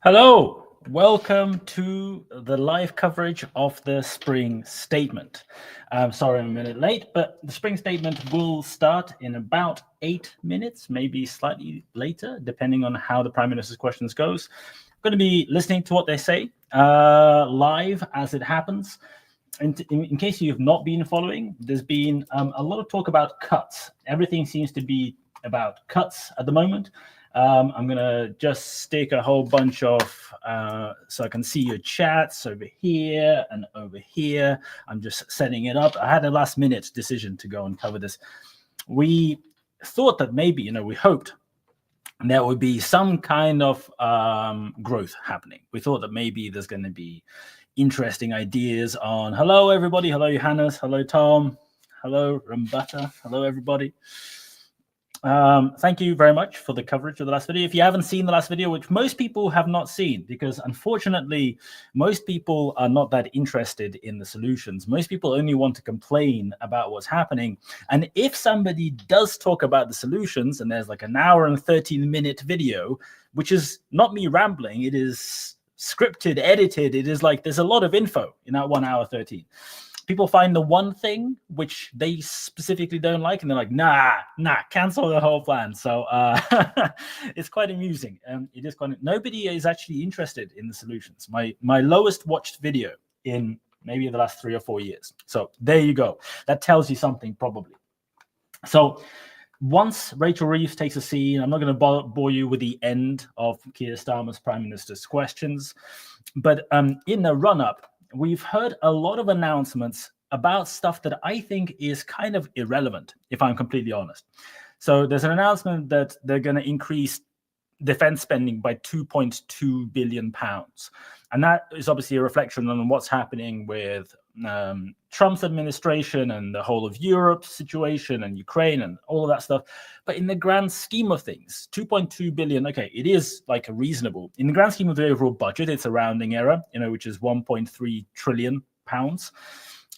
Hello, welcome to the live coverage of the spring statement. I'm sorry I'm a minute late, but the spring statement will start in about 8 minutes, maybe slightly later, depending on how the Prime Minister's questions goes. I'm going to be listening to what they say live as it happens. In case you have not been following, there's been a lot of talk about cuts. Everything seems to be about cuts at the moment. I'm going to just stick a whole bunch of, so I can see your chats over here and over here. I'm just setting it up. I had a last minute decision to go and cover this. We thought that maybe, we hoped there would be some kind of growth happening. We thought that maybe there's going to be interesting ideas on, hello, everybody. Hello, Johannes. Hello, Tom. Hello, Rambata. Hello, everybody. Thank you very much for the coverage of the last video. If you haven't seen the last video, which most people have not seen, because unfortunately, most people are not that interested in the solutions. Most people only want to complain about what's happening. And if somebody does talk about the solutions, and there's like an hour and 13-minute video, which is not me rambling, it is scripted, edited. It is like there's a lot of info in that 1 hour 13. People find the one thing which they specifically don't like, and they're like, nah, cancel the whole plan. So it's quite amusing. It is nobody is actually interested in the solutions. My lowest watched video in maybe the last 3 or 4 years. So there you go. That tells you something probably. So once Rachel Reeves takes a scene, I'm not going to bore you with the end of Keir Starmer's Prime Minister's questions, but in the run-up, we've heard a lot of announcements about stuff that I think is kind of irrelevant, if I'm completely honest. So there's an announcement that they're going to increase defense spending by £2.2 billion. And that is obviously a reflection on what's happening with Trump's administration and the whole of Europe situation and Ukraine and all of that stuff. But in the grand scheme of things, 2.2 billion, okay, it is like a reasonable. In the grand scheme of the overall budget, it's a rounding error, which is 1.3 trillion pounds.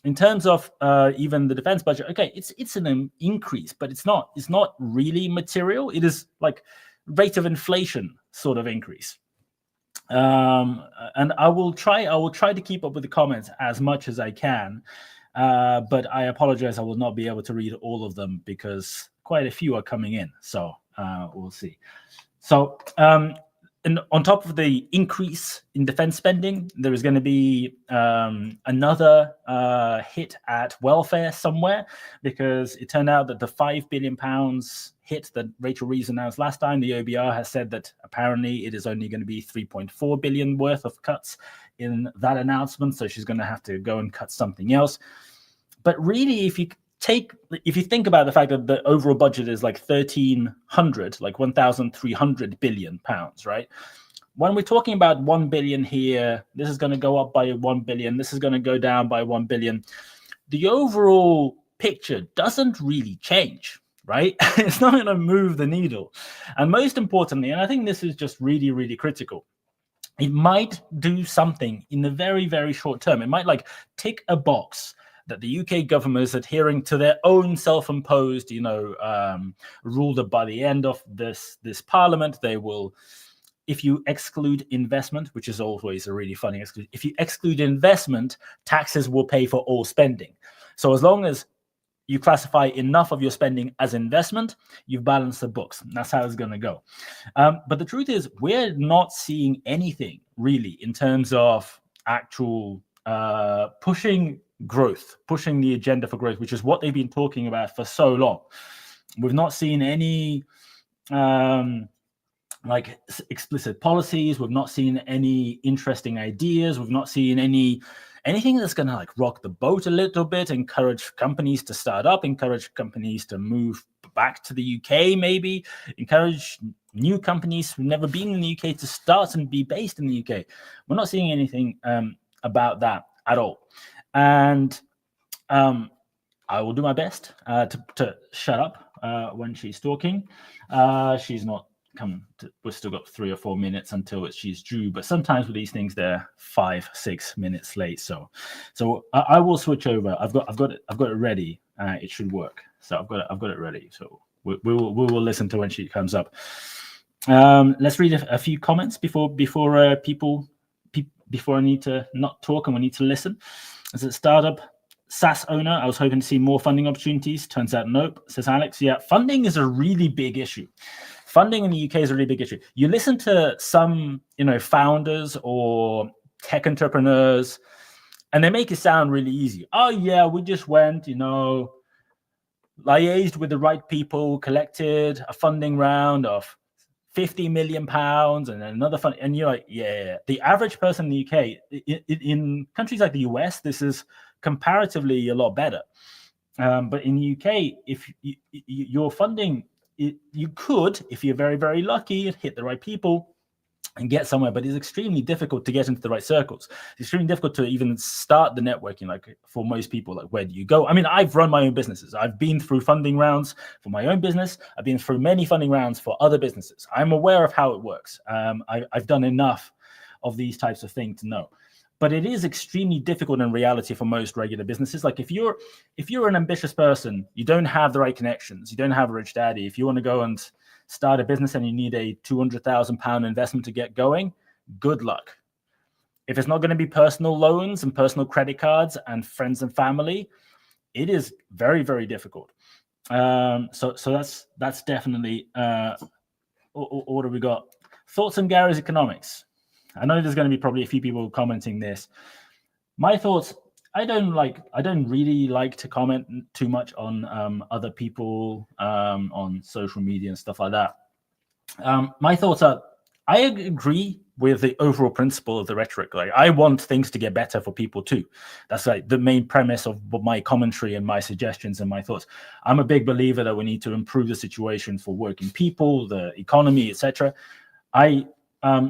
In terms of even the defense budget, okay, it's an increase, but it's not really material. It is like rate of inflation sort of increase. And I will try to keep up with the comments as much as I can, but I apologize, I will not be able to read all of them because quite a few are coming in, so we'll see. So and on top of the increase in defense spending, there is going to be another hit at welfare somewhere, because it turned out that the £5 billion hit that Rachel Reeves announced last time, the OBR has said that apparently it is only going to be 3.4 billion worth of cuts in that announcement. So she's going to have to go and cut something else. But really, if you think about the fact that the overall budget is like 1,300 billion pounds, right? When we're talking about 1 billion here, this is going to go up by 1 billion. This is going to go down by 1 billion. The overall picture doesn't really change, right? It's not going to move the needle. And most importantly, and I think this is just really, really critical, it might do something in the very, very short term. It might like tick a box that the UK government is adhering to their own self-imposed, rule that by the end of this parliament, they will, if you exclude investment, which is always a really funny exclusion, if you exclude investment, taxes will pay for all spending. So as long as you classify enough of your spending as investment, you've balanced the books. That's how it's going to go. But the truth is, we're not seeing anything really in terms of actual pushing growth, pushing the agenda for growth, which is what they've been talking about for so long. We've not seen any like explicit policies. We've not seen any interesting ideas. We've not seen anything that's going to like rock the boat a little bit, encourage companies to start up, encourage companies to move back to the UK, maybe encourage new companies who've never been in the UK to start and be based in the UK. We're not seeing anything about that at all. And I will do my best to shut up when she's talking. She's not come to, we've still got 3 or 4 minutes until she's due, but sometimes with these things they're 5-6 minutes late. So I will switch over. I've got it ready. It should work. So I've got it ready. So we will listen to when she comes up. Let's read a few comments before I need to not talk and we need to listen. As a startup SaaS owner, I was hoping to see more funding opportunities. Turns out nope, says Alex. Yeah, funding is a really big issue. Funding in the UK is a really big issue. You listen to some, founders or tech entrepreneurs, and they make it sound really easy. Oh yeah, we just went, liaised with the right people, collected a funding round of £50 million and then another fund. And you're like, yeah, the average person in the UK, in countries like the US, this is comparatively a lot better. But in the UK, if your funding, you could, if you're very, very lucky, hit the right people and get somewhere, but it's extremely difficult to get into the right circles. It's extremely difficult to even start the networking. Like for most people, like where do you go? I mean, I've run my own businesses. I've been through funding rounds for my own business. I've been through many funding rounds for other businesses. I'm aware of how it works. I've done enough of these types of things to know. But it is extremely difficult in reality for most regular businesses. Like if you're an ambitious person, you don't have the right connections, you don't have a rich daddy. If you want to go and start a business and you need a £200,000 investment to get going, good luck. If it's not going to be personal loans and personal credit cards and friends and family, it is very, very difficult. So that's definitely what do we got? Thoughts on Gary's economics. I know there's going to be probably a few people commenting this. My thoughts, I don't really like to comment too much on other people on social media and stuff like that. My thoughts are, I agree with the overall principle of the rhetoric. Like, I want things to get better for people too. That's like the main premise of my commentary and my suggestions and my thoughts. I'm a big believer that we need to improve the situation for working people, the economy, etc. I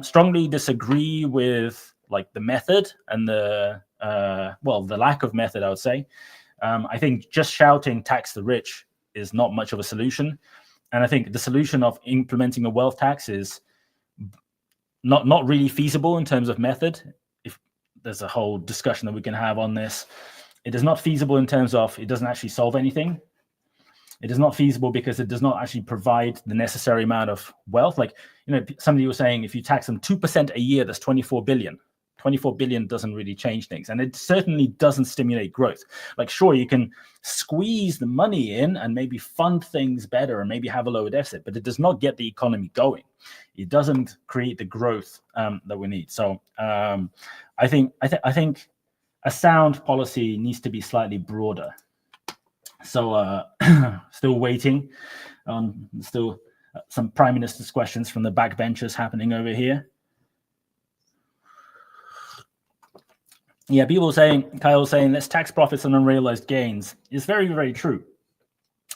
strongly disagree with like the method and the lack of method, I would say. I think just shouting tax the rich is not much of a solution. And I think the solution of implementing a wealth tax is not really feasible in terms of method. If there's a whole discussion that we can have on this, it is not feasible in terms of it doesn't actually solve anything. It is not feasible because it does not actually provide the necessary amount of wealth. Like, somebody was saying if you tax them 2% a year, that's 24 billion. 24 billion doesn't really change things. And it certainly doesn't stimulate growth. Like, sure, you can squeeze the money in and maybe fund things better and maybe have a lower deficit, but it does not get the economy going. It doesn't create the growth that we need. So I think a sound policy needs to be slightly broader. So still waiting on some Prime Minister's questions from the backbenchers happening over here. Yeah, Kyle's saying, let's tax profits and unrealized gains. Is very, very true.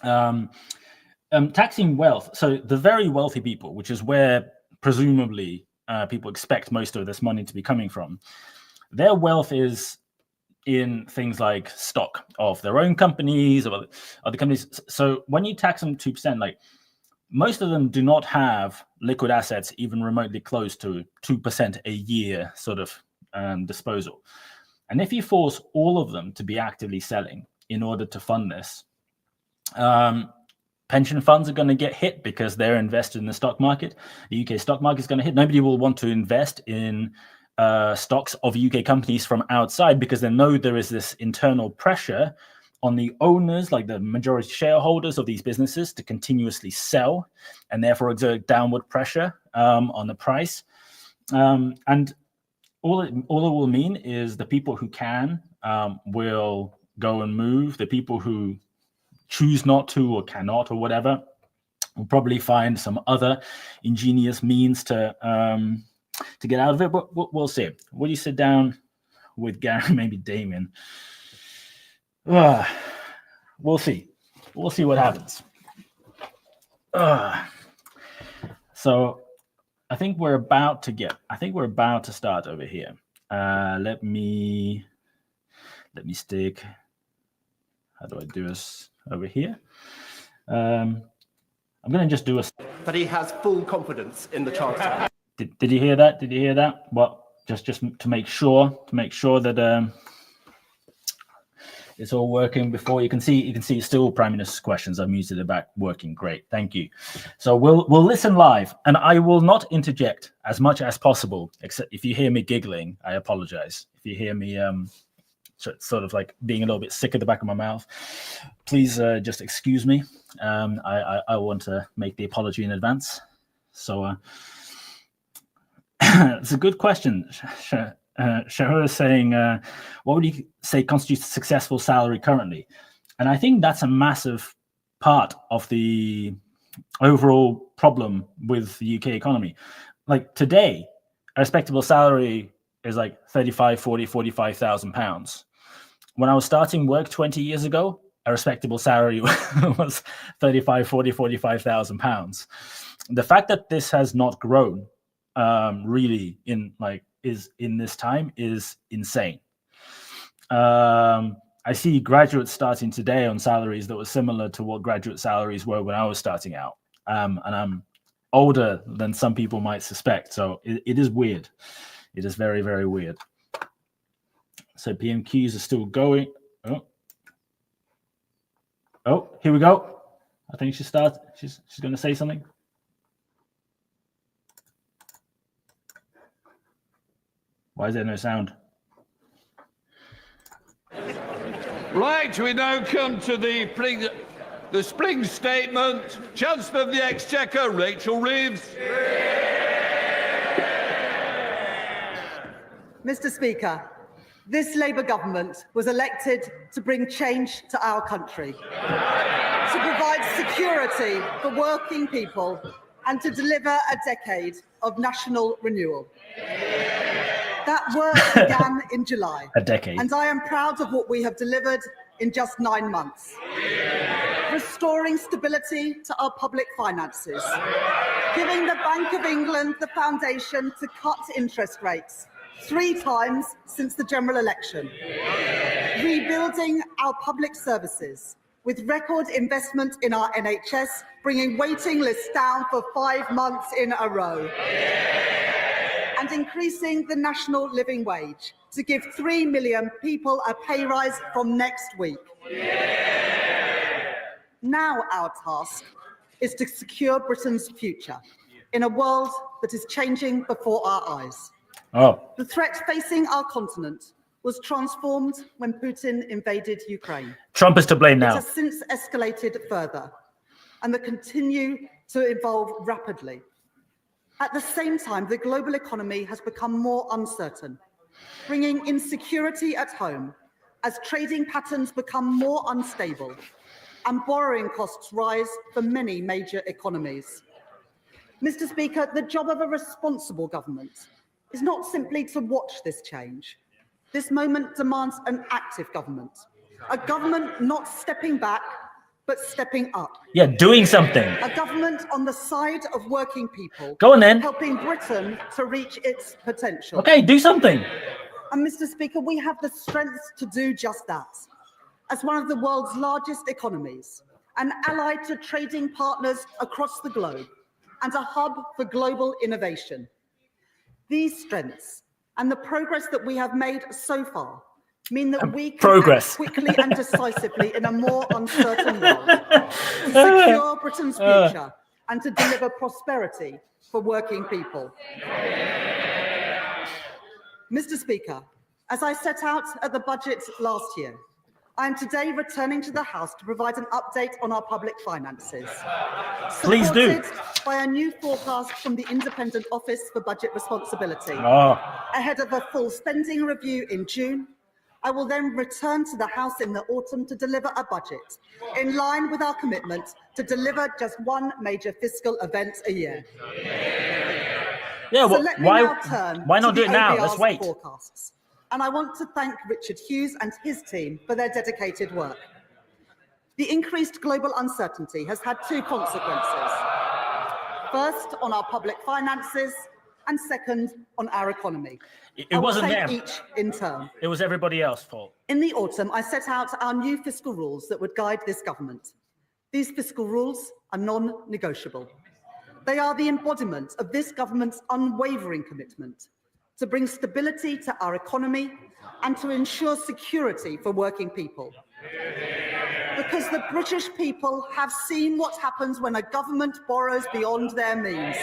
Taxing wealth, so the very wealthy people, which is where presumably people expect most of this money to be coming from, their wealth is in things like stock of their own companies or other companies. So when you tax them 2%, like most of them do not have liquid assets even remotely close to 2% a year sort of disposal. And if you force all of them to be actively selling in order to fund this, pension funds are going to get hit because they're invested in the stock market. The UK stock market is going to hit. Nobody will want to invest in stocks of UK companies from outside because they know there is this internal pressure on the owners, like the majority shareholders of these businesses, to continuously sell and therefore exert downward pressure on the price. And all it will mean is the people who can will go and move. The people who choose not to or cannot or whatever will probably find some other ingenious means to get out of it. But we'll see. Will you sit down with Gary, maybe Damien? We'll see. We'll see what happens. So I think we're about to start over here. Let me stick. How do I do this over here? I'm going to just do a. But he has full confidence in the Chancellor. Did you hear that? Did you hear that? Well, just to make sure that It's all working before. You can see it's still Prime Minister's questions. I've muted it back, working great. Thank you. So we'll listen live, and I will not interject as much as possible, except if you hear me giggling, I apologize. If you hear me sort of like being a little bit sick at the back of my mouth, please just excuse me. I want to make the apology in advance. So it's a good question. Shahur is saying, what would you say constitutes a successful salary currently? And I think that's a massive part of the overall problem with the UK economy. Like today, a respectable salary is like 35, 40, 45,000 pounds. When I was starting work 20 years ago, a respectable salary was 35, 40, 45,000 pounds. The fact that this has not grown really is in this time is insane. I see graduates starting today on salaries that were similar to what graduate salaries were when I was starting out. And I'm older than some people might suspect. So it is weird. It is very, very weird. So PMQs are still going. Oh, here we go. I think she's going to say something. Why is there no sound? Right, we now come to the spring statement. Chancellor of the Exchequer, Rachel Reeves. Mr. Speaker, this Labour government was elected to bring change to our country, to provide security for working people, and to deliver a decade of national renewal. That work began in July. A decade. And I am proud of what we have delivered in just 9 months. Restoring stability to our public finances, giving the Bank of England the foundation to cut interest rates 3 times since the general election, rebuilding our public services with record investment in our NHS, bringing waiting lists down for 5 months in a row, and increasing the national living wage to give 3 million people a pay rise from next week. Now our task is to secure Britain's future in a world that is changing before our eyes. The threat facing our continent was transformed when Putin invaded Ukraine. Trump is to blame now. It has since escalated further and will continue to evolve rapidly. At the same time, the global economy has become more uncertain, bringing insecurity at home as trading patterns become more unstable and borrowing costs rise for many major economies. Mr. Speaker, the job of a responsible government is not simply to watch this change. This moment demands an active government, a government not stepping back, but stepping up. Yeah, doing something. A government on the side of working people. Go on then. Helping Britain to reach its potential. Okay, do something. And Mr. Speaker, we have the strength to do just that. As one of the world's largest economies, an ally to trading partners across the globe, and a hub for global innovation. These strengths and the progress that we have made so far mean that we can act quickly and decisively in a more uncertain world to secure Britain's future and to deliver prosperity for working people. Mr. Speaker, as I set out at the budget last year, I am today returning to the House to provide an update on our public finances. Please do. Supported by a new forecast from the Independent Office for Budget Responsibility. Ahead of a full spending review in June, I will then return to the House in the autumn to deliver a budget in line with our commitment to deliver just one major fiscal event a year. Yeah, well, so why not do it now? Let's wait. Forecasts. And I want to thank Richard Hughes and his team for their dedicated work. The increased global uncertainty has had 2 consequences. First, on our public finances, and second, on our economy. It wasn't them. Each in turn. It was everybody else's fault. In the autumn, I set out our new fiscal rules that would guide this government. These fiscal rules are non-negotiable. They are the embodiment of this government's unwavering commitment to bring stability to our economy and to ensure security for working people. Because the British people have seen what happens when a government borrows beyond their means.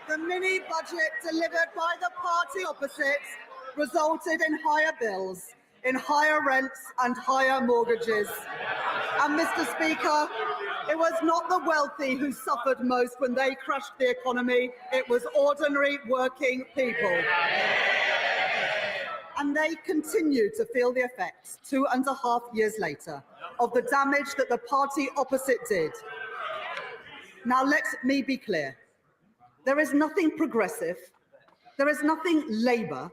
The mini-budget delivered by the party opposite resulted in higher bills, in higher rents and higher mortgages. And Mr. Speaker, it was not the wealthy who suffered most when they crushed the economy, it was ordinary working people. And they continue to feel the effects 2.5 years later of the damage that the party opposite did. Now let me be clear. There is nothing progressive, there is nothing Labour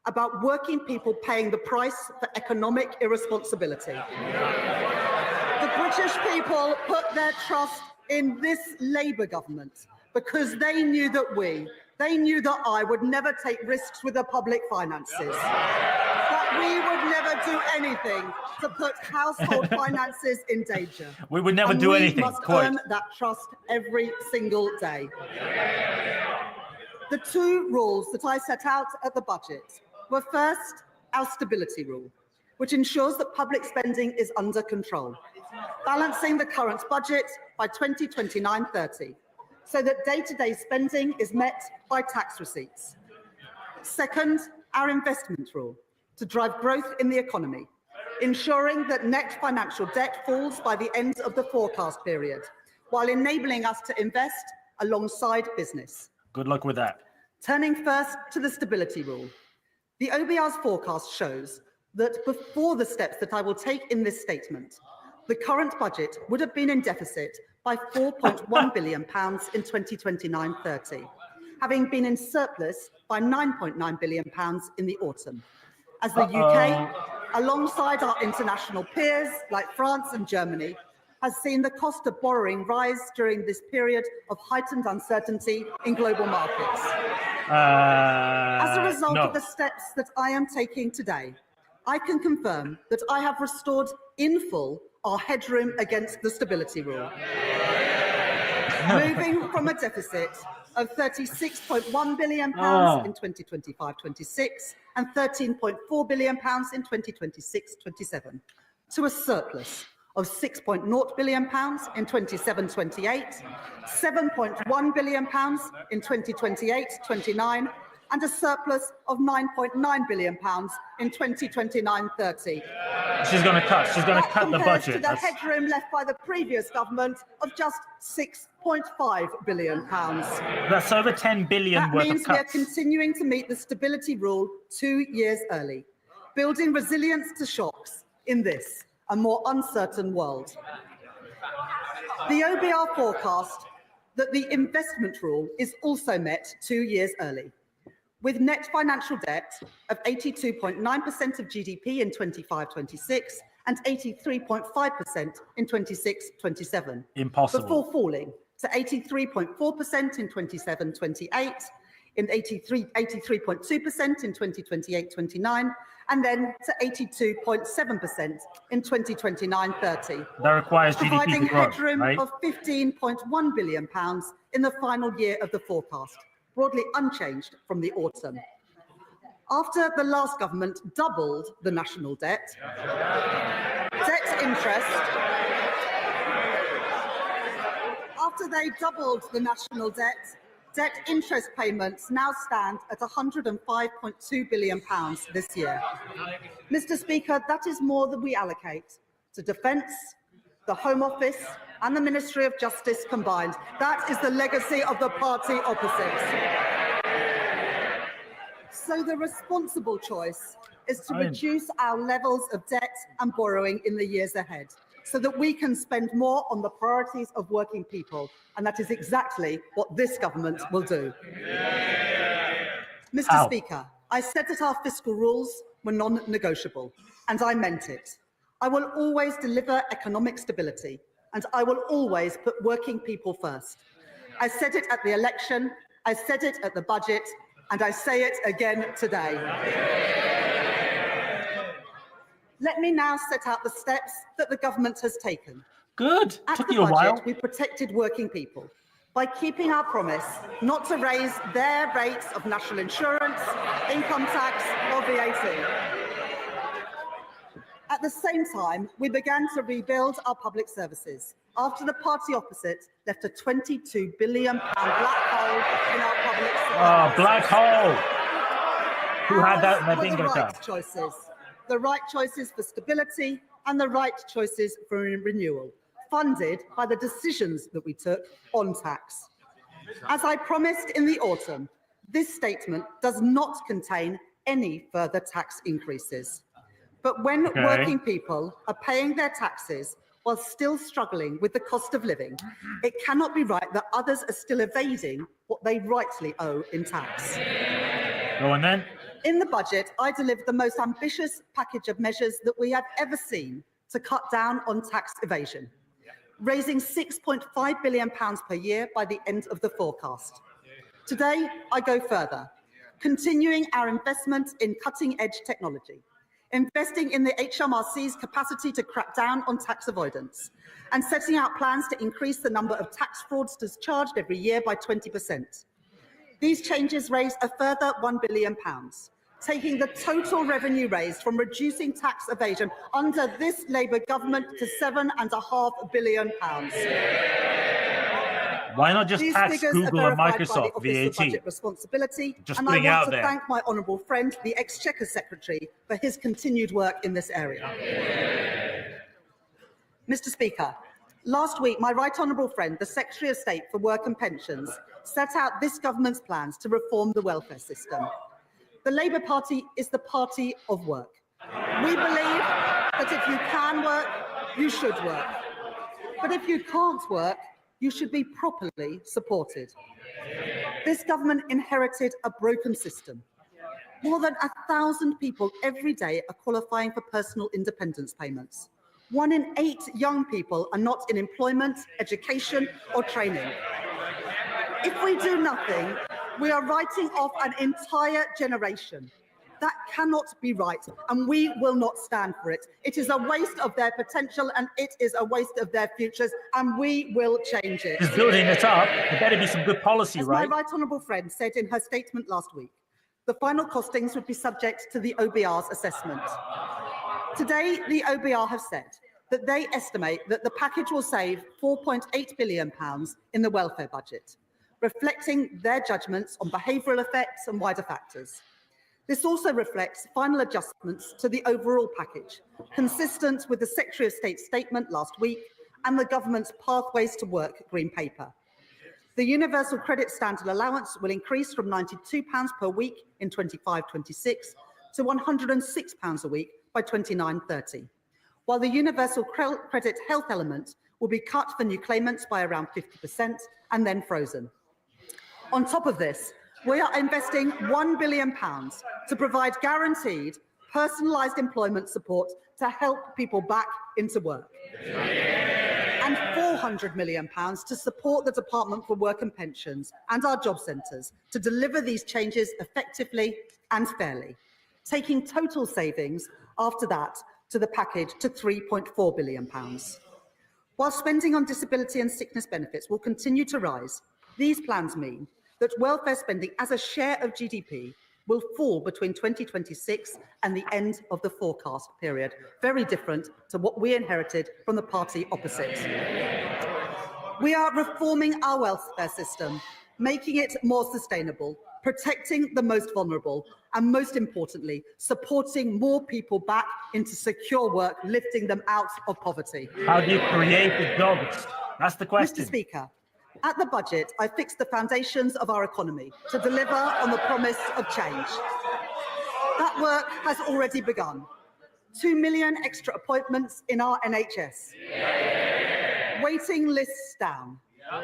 about working people paying the price for economic irresponsibility. The British people put their trust in this Labour government because they knew that I would never take risks with the public finances, that we would never do anything to put household finances in danger. We would never do anything. We must earn that trust every single day. The two rules that I set out at the budget were first, our stability rule, which ensures that public spending is under control, balancing the current budget by 2029-30, so that day-to-day spending is met by tax receipts. Second, our investment rule, to drive growth in the economy, ensuring that net financial debt falls by the end of the forecast period, while enabling us to invest alongside business. Good luck with that. Turning first to the stability rule. The OBR's forecast shows that before the steps that I will take in this statement, the current budget would have been in deficit by £4.1 billion in 2029-30, having been in surplus by £9.9 billion in the autumn. As the UK, alongside our international peers like France and Germany, has seen the cost of borrowing rise during this period of heightened uncertainty in global markets. As a result of the steps that I am taking today, I can confirm that I have restored in full our headroom against the stability rule, moving from a deficit of £36.1 billion in 2025-26 and £13.4 billion in 2026-27 to a surplus of £6.0 billion in 27-28, £7.1 billion in 2028-29, and a surplus of £9.9 billion in 2029-30. She's going to cut the budget. To the headroom left by the previous government of just £6.5 billion. That's over £10 billion worth of cuts. That means we are continuing to meet the stability rule 2 years early, building resilience to shocks in this, a more uncertain world. The OBR forecast that the investment rule is also met 2 years early, with net financial debt of 82.9% of GDP in 25-26 and 83.5% in 26-27. Impossible. Before falling to 83.4% in 27-28, in 83.2% in 2028-29, and then to 82.7% in 2029-30. That requires GDP providing to grow, headroom right? of £15.1 billion in the final year of the forecast, broadly unchanged from the autumn. After the last government doubled the national debt, after they doubled the national debt interest payments now stand at £105.2 billion this year. Mr. Speaker, that is more than we allocate to defence, the Home Office and the Ministry of Justice combined. That is the legacy of the party opposites. So the responsible choice is to reduce our levels of debt and borrowing in the years ahead, so that we can spend more on the priorities of working people. And that is exactly what this government will do. Mr. Speaker, I said that our fiscal rules were non-negotiable, and I meant it. I will always deliver economic stability, and I will always put working people first. I said it at the election, I said it at the budget, and I say it again today. Let me now set out the steps that the government has taken. Good. At Took the you a while. budget, we protected working people by keeping our promise not to raise their rates of national insurance, income tax or VAT. At the same time, we began to rebuild our public services after the party opposite left a £22 billion black hole in our public services. Oh, black hole! Who had that in their Ours were bingo the right card? choices. The right choices for stability and the right choices for renewal, funded by the decisions that we took on tax. As I promised in the autumn, this statement does not contain any further tax increases. But when working people are paying their taxes while still struggling with the cost of living, it cannot be right that others are still evading what they rightly owe in tax. Go on then. In the budget, I delivered the most ambitious package of measures that we have ever seen to cut down on tax evasion, raising £6.5 billion per year by the end of the forecast. Today, I go further, continuing our investment in cutting-edge technology, investing in the HMRC's capacity to crack down on tax avoidance, and setting out plans to increase the number of tax fraudsters charged every year by 20%. These changes raise a further £1 billion, taking the total revenue raised from reducing tax evasion under this Labour government to £7.5 billion. Why not just These tax figures Google are and verified by the Microsoft Office of VAT? Budget Responsibility, Just and I putting it want out to there. thank my honourable friend, the Exchequer Secretary, for his continued work in this area. Mr. Speaker, last week, my right honourable friend, the Secretary of State for Work and Pensions, set out this government's plans to reform the welfare system. The Labour Party is the party of work. We believe that if you can work, you should work. But if you can't work, you should be properly supported. This government inherited a broken system. More than 1,000 people every day are qualifying for personal independence payments. 1 in 8 young people are not in employment, education or training. If we do nothing, we are writing off an entire generation. That cannot be right, and we will not stand for it. It is a waste of their potential, and it is a waste of their futures, and we will change it. Just building it up. There better be some good policy, As right? my right honourable friend said in her statement last week, the final costings would be subject to the OBR's assessment. Today, the OBR have said that they estimate that the package will save £4.8 billion in the welfare budget, reflecting their judgments on behavioural effects and wider factors. This also reflects final adjustments to the overall package, consistent with the Secretary of State's statement last week and the government's Pathways to Work Green Paper. The Universal Credit Standard Allowance will increase from £92 per week in 25-26 to £106 a week by 29-30, while the Universal Credit Health element will be cut for new claimants by around 50% and then frozen. On top of this, we are investing £1 billion to provide guaranteed, personalised employment support to help people back into work. And £400 million to support the Department for Work and Pensions and our job centres to deliver these changes effectively and fairly, taking total savings after that to the package to £3.4 billion. While spending on disability and sickness benefits will continue to rise, these plans mean that welfare spending as a share of GDP will fall between 2026 and the end of the forecast period, very different to what we inherited from the party opposite. We are reforming our welfare system, making it more sustainable, protecting the most vulnerable, and most importantly, supporting more people back into secure work, lifting them out of poverty. How do you create the jobs? That's the question. Mr. Speaker, at the budget, I fixed the foundations of our economy to deliver on the promise of change. That work has already begun. 2 million extra appointments in our NHS. Waiting lists down.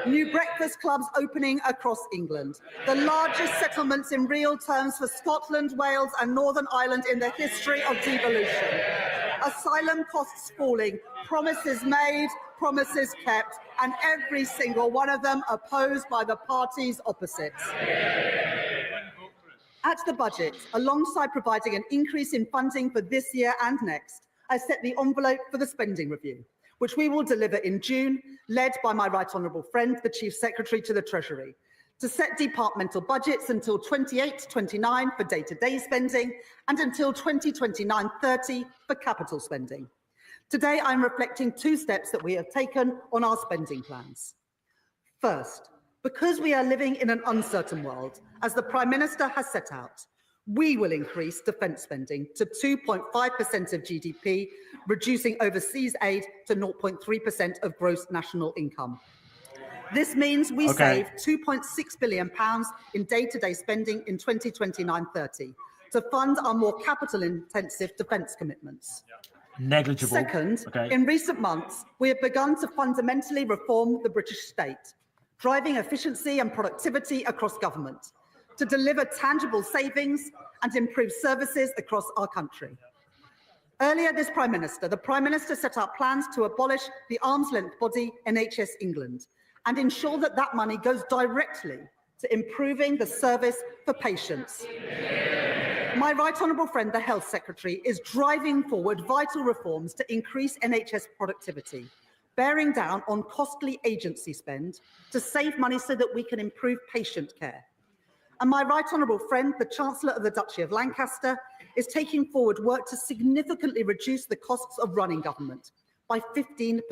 New breakfast clubs opening across England. The largest settlements in real terms for Scotland, Wales and Northern Ireland in the history of devolution. Asylum costs falling, promises made, promises kept, and every single one of them opposed by the parties opposite. At the budget, alongside providing an increase in funding for this year and next, I set the envelope for the spending review, which we will deliver in June, led by my right honourable friend, the Chief Secretary to the Treasury. to set departmental budgets until 28-29 for day-to-day spending and until 2029-30 for capital spending. Today, I'm reflecting 2 steps that we have taken on our spending plans. First, because we are living in an uncertain world, as the Prime Minister has set out, we will increase defence spending to 2.5% of GDP, reducing overseas aid to 0.3% of gross national income. This means we save £2.6 billion in day-to-day spending in 2029-30 to fund our more capital-intensive defence commitments. Negligible. Second, in recent months, we have begun to fundamentally reform the British state, driving efficiency and productivity across government to deliver tangible savings and improve services across our country. Earlier, the Prime Minister set out plans to abolish the arm's-length body NHS England and ensure that that money goes directly to improving the service for patients. My right honourable friend, the Health Secretary, is driving forward vital reforms to increase NHS productivity, bearing down on costly agency spend to save money so that we can improve patient care. And my right honourable friend, the Chancellor of the Duchy of Lancaster, is taking forward work to significantly reduce the costs of running government by 15%,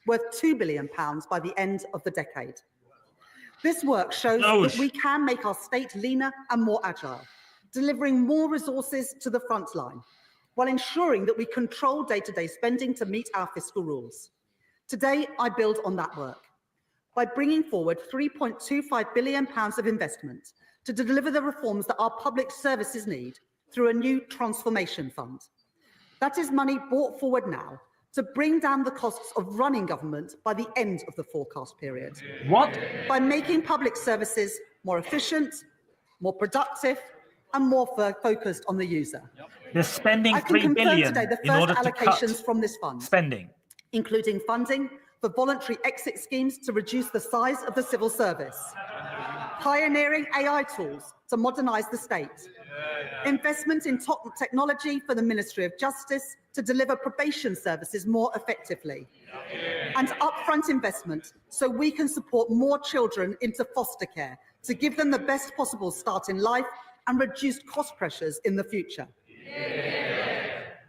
worth £2 billion by the end of the decade. This work shows that we can make our state leaner and more agile, delivering more resources to the front line, while ensuring that we control day-to-day spending to meet our fiscal rules. Today, I build on that work by bringing forward £3.25 billion of investment to deliver the reforms that our public services need through a new transformation fund. That is money brought forward now to bring down the costs of running government by the end of the forecast period. What? By making public services more efficient, more productive, and more focused on the user. They're spending $3 billion today the in first order to allocations cut from this fund, spending, including funding for voluntary exit schemes to reduce the size of the civil service, pioneering AI tools to modernise the state, investment in top technology for the Ministry of Justice to deliver probation services more effectively, and upfront investment so we can support more children into foster care to give them the best possible start in life and reduce cost pressures in the future.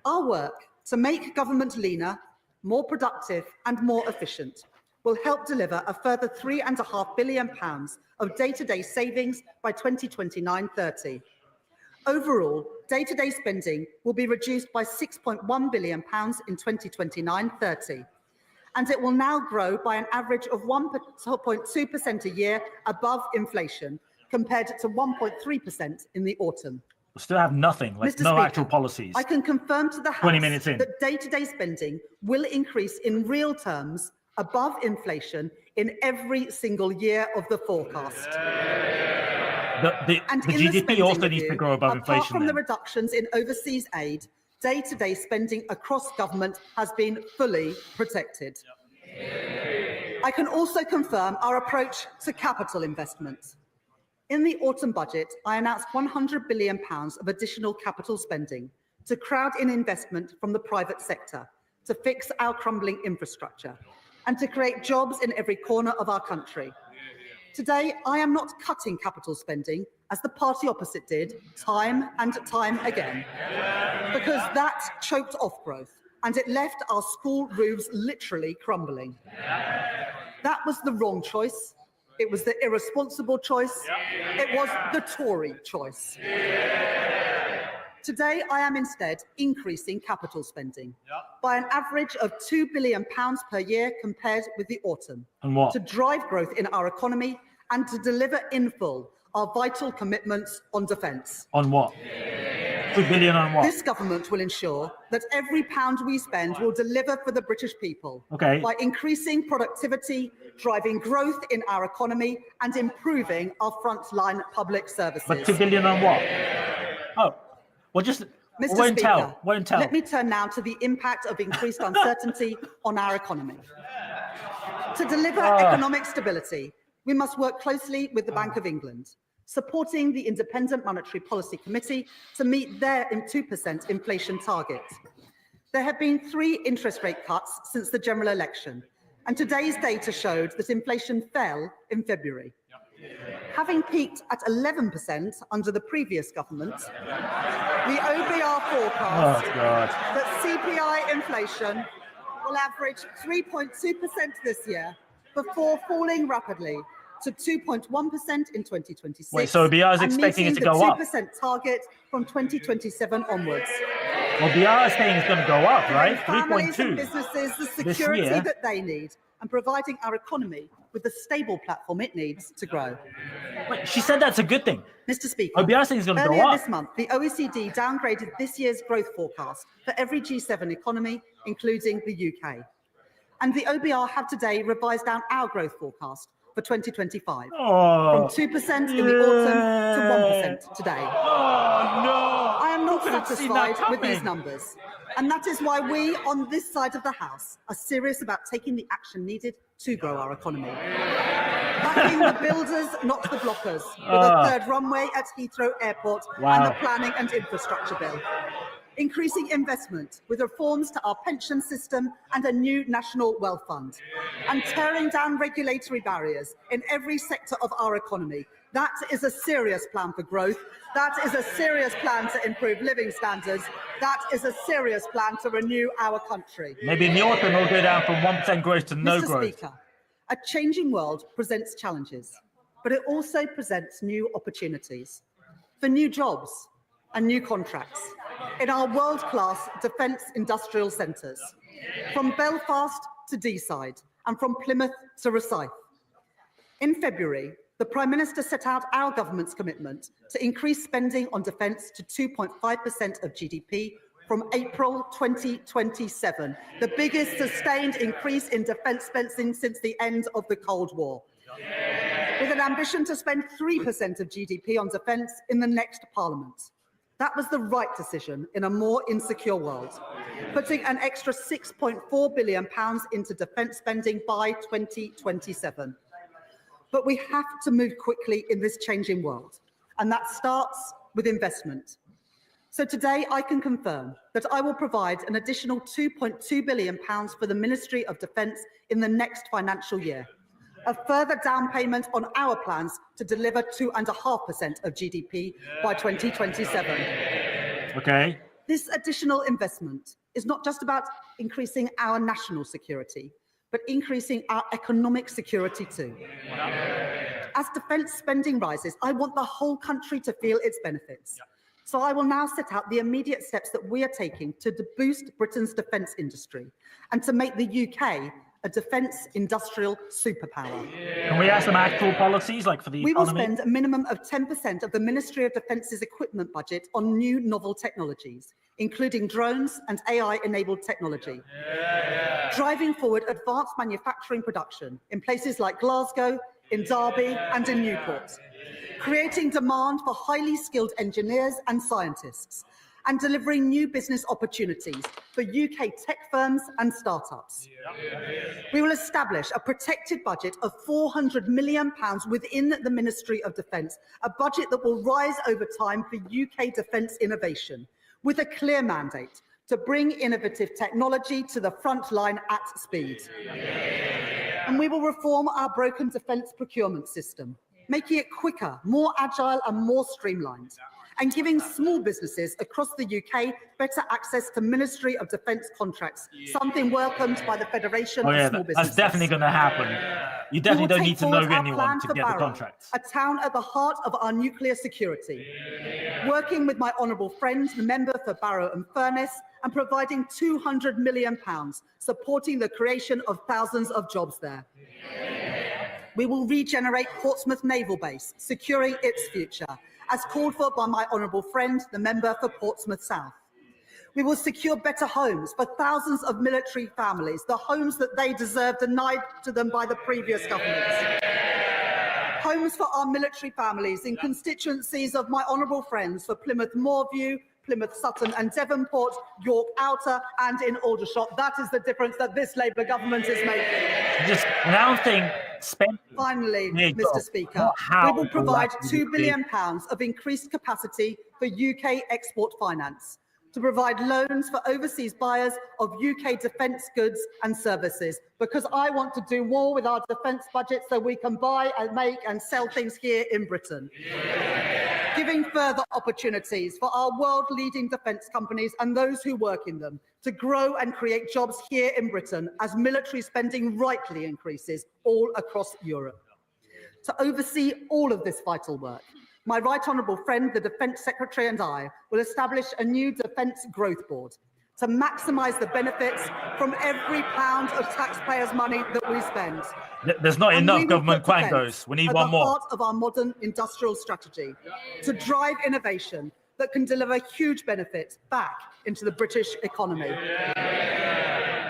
Our work to make government leaner, more productive and more efficient will help deliver a further £3.5 billion of day-to-day savings by 2029-30. Overall, day-to-day spending will be reduced by £6.1 billion in 2029-30, and it will now grow by an average of 1.2% a year above inflation, compared to 1.3% in the autumn. we'll still have nothing, like Mr. no Speaker, actual policies. I can confirm to the House 20 minutes in. that day-to-day spending will increase in real terms above inflation in every single year of the forecast. The GDP also needs to grow above inflation. Apart from the reductions in overseas aid, day-to-day spending across government has been fully protected. I can also confirm our approach to capital investment. In the autumn budget, I announced £100 billion of additional capital spending to crowd in investment from the private sector, to fix our crumbling infrastructure, and to create jobs in every corner of our country. Today, I am not cutting capital spending, as the party opposite did time and time again, because that choked off growth and it left our school roofs literally crumbling. That was the wrong choice. It was the irresponsible choice. It was the Tory choice. Today, I am instead increasing capital spending by an average of £2 billion per year compared with the autumn. And what? To drive growth in our economy and to deliver in full our vital commitments on defence. On what? £2 billion on what? This government will ensure that every pound we spend will deliver for the British people by increasing productivity, driving growth in our economy and improving our frontline public services. But £2 billion on what? Oh, well, just Mr. won't Speaker, tell. Let me turn now to the impact of increased uncertainty on our economy. To deliver economic stability, we must work closely with the Bank of England, supporting the Independent Monetary Policy Committee to meet their 2% inflation target. There have been 3 interest rate cuts since the general election, and today's data showed that inflation fell in February. Having peaked at 11% under the previous government, the OBR forecasts that CPI inflation will average 3.2% this year before falling rapidly to 2.1% in 2026. Wait, so BR is expecting it to go up? And meeting the 2% target from 2027 onwards. Well, BR is saying it's going to go up, right? Families 3.2 and businesses the security that they need and providing our economy with the stable platform it needs to grow. Wait, she said that's a good thing. Mr. Speaker, OBR is saying it's going to go earlier up. this month, the OECD downgraded this year's growth forecast for every G7 economy, including the UK. And the OBR have today revised down our growth forecast for 2025 from 2% in the autumn to 1% today. Oh, no. I am not satisfied with these numbers. And that is why we, on this side of the House, are serious about taking the action needed to grow our economy. Backing the builders, not the blockers, with a third runway at Heathrow Airport and the planning and infrastructure bill. Increasing investment with reforms to our pension system and a new national wealth fund. And tearing down regulatory barriers in every sector of our economy. That is a serious plan for growth. That is a serious plan to improve living standards. That is a serious plan to renew our country. Maybe in the autumn we'll go down from 1% growth to no growth. Mr. Speaker, a changing world presents challenges, but it also presents new opportunities for new jobs and new contracts in our world-class defence industrial centres, from Belfast to Deeside and from Plymouth to Rosyth. In February, the Prime Minister set out our government's commitment to increase spending on defence to 2.5% of GDP from April 2027, the biggest sustained increase in defence spending since the end of the Cold War, with an ambition to spend 3% of GDP on defence in the next Parliament. That was the right decision in a more insecure world, putting an extra £6.4 billion into defence spending by 2027. But we have to move quickly in this changing world, and that starts with investment. So today I can confirm that I will provide an additional £2.2 billion for the Ministry of Defence in the next financial year, a further down payment on our plans to deliver 2.5% of GDP by 2027. Okay. This additional investment is not just about increasing our national security, but increasing our economic security too. As defence spending rises, I want the whole country to feel its benefits. So I will now set out the immediate steps that we are taking to boost Britain's defence industry and to make the UK a defence industrial superpower. Can we have some actual policies, like for the economy? We will spend a minimum of 10% of the Ministry of Defence's equipment budget on new novel technologies, including drones and AI-enabled technology. Driving forward advanced manufacturing production in places like Glasgow, in Derby and in Newport. Creating demand for highly skilled engineers and scientists, and delivering new business opportunities for UK tech firms and startups. We will establish a protected budget of £400 million within the Ministry of Defence, a budget that will rise over time for UK defence innovation, with a clear mandate to bring innovative technology to the front line at speed. And we will reform our broken defence procurement system, making it quicker, more agile and more streamlined, and giving small businesses across the UK better access to Ministry of Defence contracts, something welcomed by the Federation of Small Businesses. That's definitely going to happen. You definitely don't need to know anyone to get the contracts. A town at the heart of our nuclear security. Working with my honourable friend, the member for Barrow and Furness, and providing £200 million, supporting the creation of thousands of jobs there. We will regenerate Portsmouth Naval Base, securing its future, as called for by my honourable friend, the member for Portsmouth South. We will secure better homes for thousands of military families, the homes that they deserve denied to them by the previous governments. Homes for our military families in constituencies of my honourable friends for Plymouth Moorview, Plymouth Sutton and Devonport, York Outer and in Aldershot. That is the difference that this Labour government is making. Just announcing spending. Finally, Mr. Speaker, we will provide £2 billion of increased capacity for UK export finance to provide loans for overseas buyers of UK defence goods and services, because I want to do more with our defence budget so we can buy and make and sell things here in Britain. Giving further opportunities for our world-leading defence companies and those who work in them to grow and create jobs here in Britain as military spending rightly increases all across Europe. To oversee all of this vital work, my right honourable friend, the Defence Secretary, and I will establish a new Defence Growth Board to maximise the benefits from every pound of taxpayers' money that we spend. There's not enough government defence quangos. We need at one the more. heart of our modern industrial strategy to drive innovation that can deliver huge benefits back into the British economy.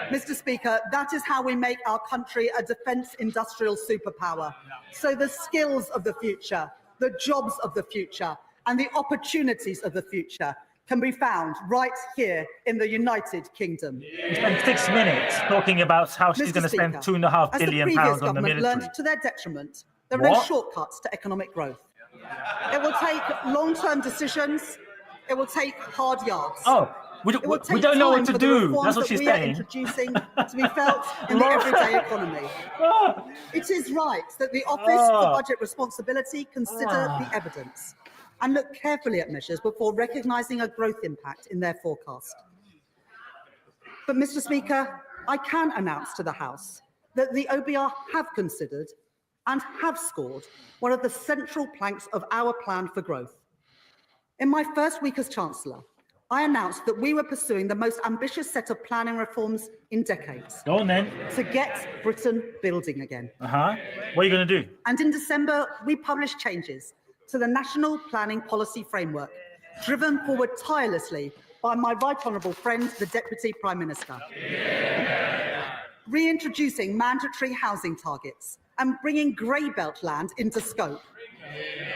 Mr. Speaker, that is how we make our country a defence industrial superpower. So the skills of the future, the jobs of the future, and the opportunities of the future can be found right here in the United Kingdom. We spent 6 minutes talking about how she's going to spend £2.5 billion on the military. Learned to their detriment, there are no shortcuts to economic growth. It will take long-term decisions. It will take hard yards. Oh, we don't know what to do. That's what she's saying. Introducing to be felt in the everyday economy. It is right that the Office for Budget Responsibility consider the evidence and look carefully at measures before recognising a growth impact in their forecast. But, Mr. Speaker, I can announce to the House that the OBR have considered and have scored one of the central planks of our plan for growth. In my first week as Chancellor, I announced that we were pursuing the most ambitious set of planning reforms in decades. Go on then. To get Britain building again. What are you going to do? And in December, we published changes to the National Planning Policy Framework, driven forward tirelessly by my right honourable friend, the Deputy Prime Minister. Reintroducing mandatory housing targets and bringing grey belt land into scope.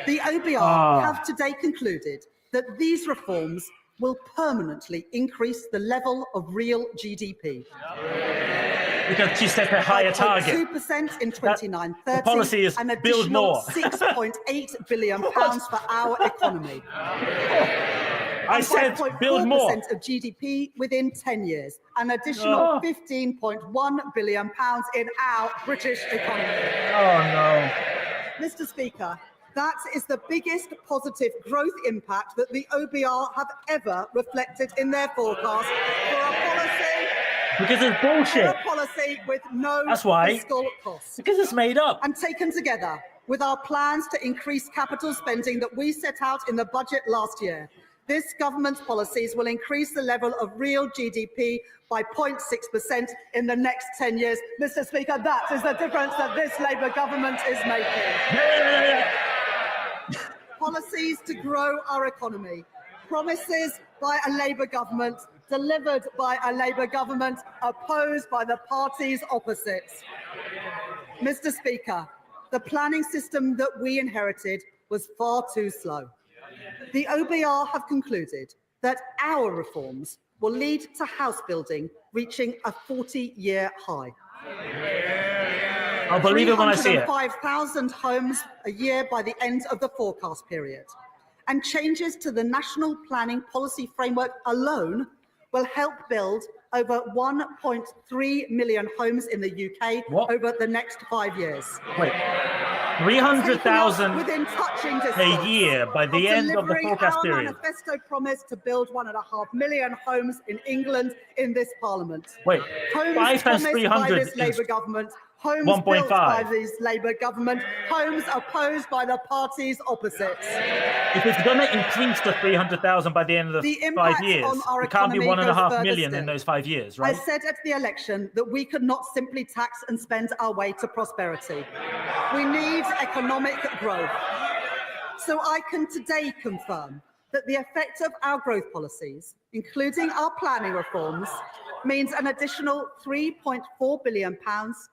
The OBR have today concluded that these reforms will permanently increase the level of real GDP. Because she set a higher target. 2% in 29-30. The policy is an build more. £6.8 billion for our economy. I said build more. 5.4% of GDP within 10 years. An additional £15.1 billion in our British economy. Oh, no. Mr. Speaker, that is the biggest positive growth impact that the OBR have ever reflected in their forecast for a policy. Because it's bullshit. A policy with no fiscal costs. Because it's made up. And taken together with our plans to increase capital spending that we set out in the budget last year, this government's policies will increase the level of real GDP by 0.6% in the next 10 years. Mr. Speaker, that is the difference that this Labour government is making. Policies to grow our economy. Promises by a Labour government, delivered by a Labour government, opposed by the parties opposite. Mr. Speaker, the planning system that we inherited was far too slow. The OBR have concluded that our reforms will lead to house building reaching a 40-year high. I'll believe it when I see it. 5,000 homes a year by the end of the forecast period. And changes to the National Planning Policy Framework alone will help build over 1.3 million homes in the UK over the next 5 years. Wait, 300,000 within touching a year by the end of the forecast period. Our manifesto promise to build 1.5 million homes in England in this Parliament. Wait, homes 5 times 300 by this is Labour government. Homes 1.5. built by this Labour government, homes opposed by the parties opposites. If it's going to increase to 300,000 by the end of the 5 years, it can't be 1.5 million in those 5 years, right? I said at the election that we could not simply tax and spend our way to prosperity. We need economic growth. So I can today confirm that the effect of our growth policies, including our planning reforms, means an additional £3.4 billion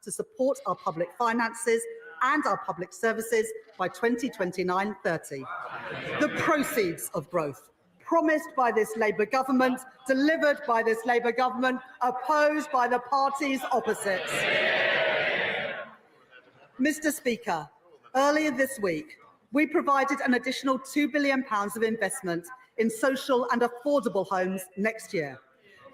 to support our public finances and our public services by 2029-30. The proceeds of growth, promised by this Labour government, delivered by this Labour government, opposed by the parties opposites. Mr. Speaker, earlier this week, we provided an additional £2 billion of investment in social and affordable homes next year,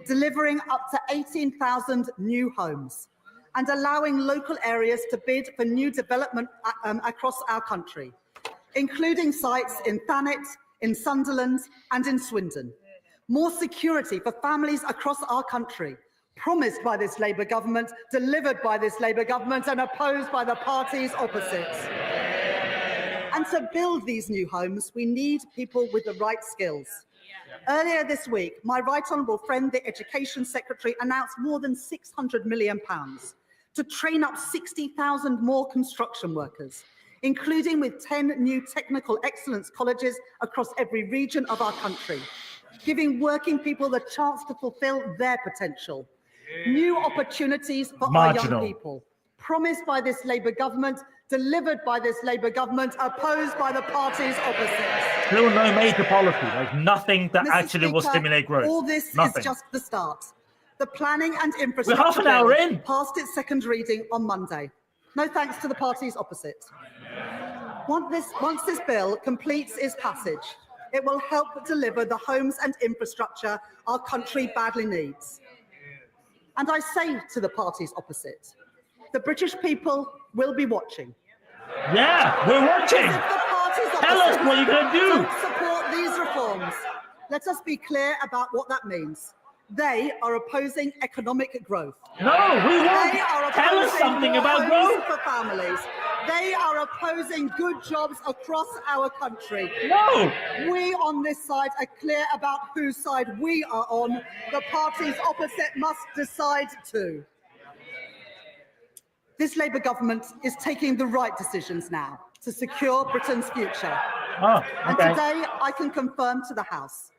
delivering up to 18,000 new homes and allowing local areas to bid for new development across our country, including sites in Thanet, in Sunderland and in Swindon. More security for families across our country, promised by this Labour government, delivered by this Labour government and opposed by the parties opposite. And to build these new homes, we need people with the right skills. Earlier this week, my right honourable friend, the Education Secretary, announced more than £600 million to train up 60,000 more construction workers, including with 10 new technical excellence colleges across every region of our country, giving working people the chance to fulfil their potential. New opportunities for our young people, promised by this Labour government, delivered by this Labour government, opposed by the parties opposite. Still no major policy. There's nothing that actually will stimulate growth. All this is just the start. The planning and We're infrastructure half an hour bill in. passed its second reading on Monday. No thanks to the parties opposite. Once this bill completes its passage, it will help deliver the homes and infrastructure our country badly needs. And I say to the parties opposite, the British people will be watching. Yeah, we're watching. If the parties Tell us what you're going to do. don't support these reforms, let us be clear about what that means. They are opposing economic growth. No, we They won't. are Tell us opposing something more about homes growth. for families. They are opposing good jobs across our country. No. We on this side are clear about whose side we are on. The parties opposite must decide too. This Labour government is taking the right decisions now to secure Britain's future. Oh, And okay. today I can confirm to the House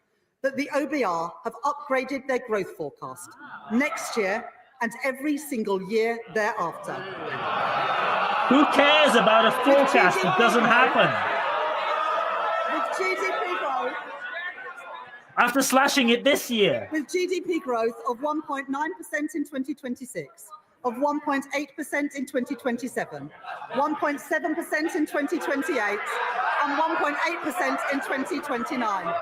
that the OBR have upgraded their growth forecast next year and every single year thereafter. Who cares about a forecast that doesn't happen? With GDP growth, After slashing it this year. with GDP growth of 1.9% in 2026, of 1.8% in 2027, 1.7% in 2028, and 1.8% in 2029.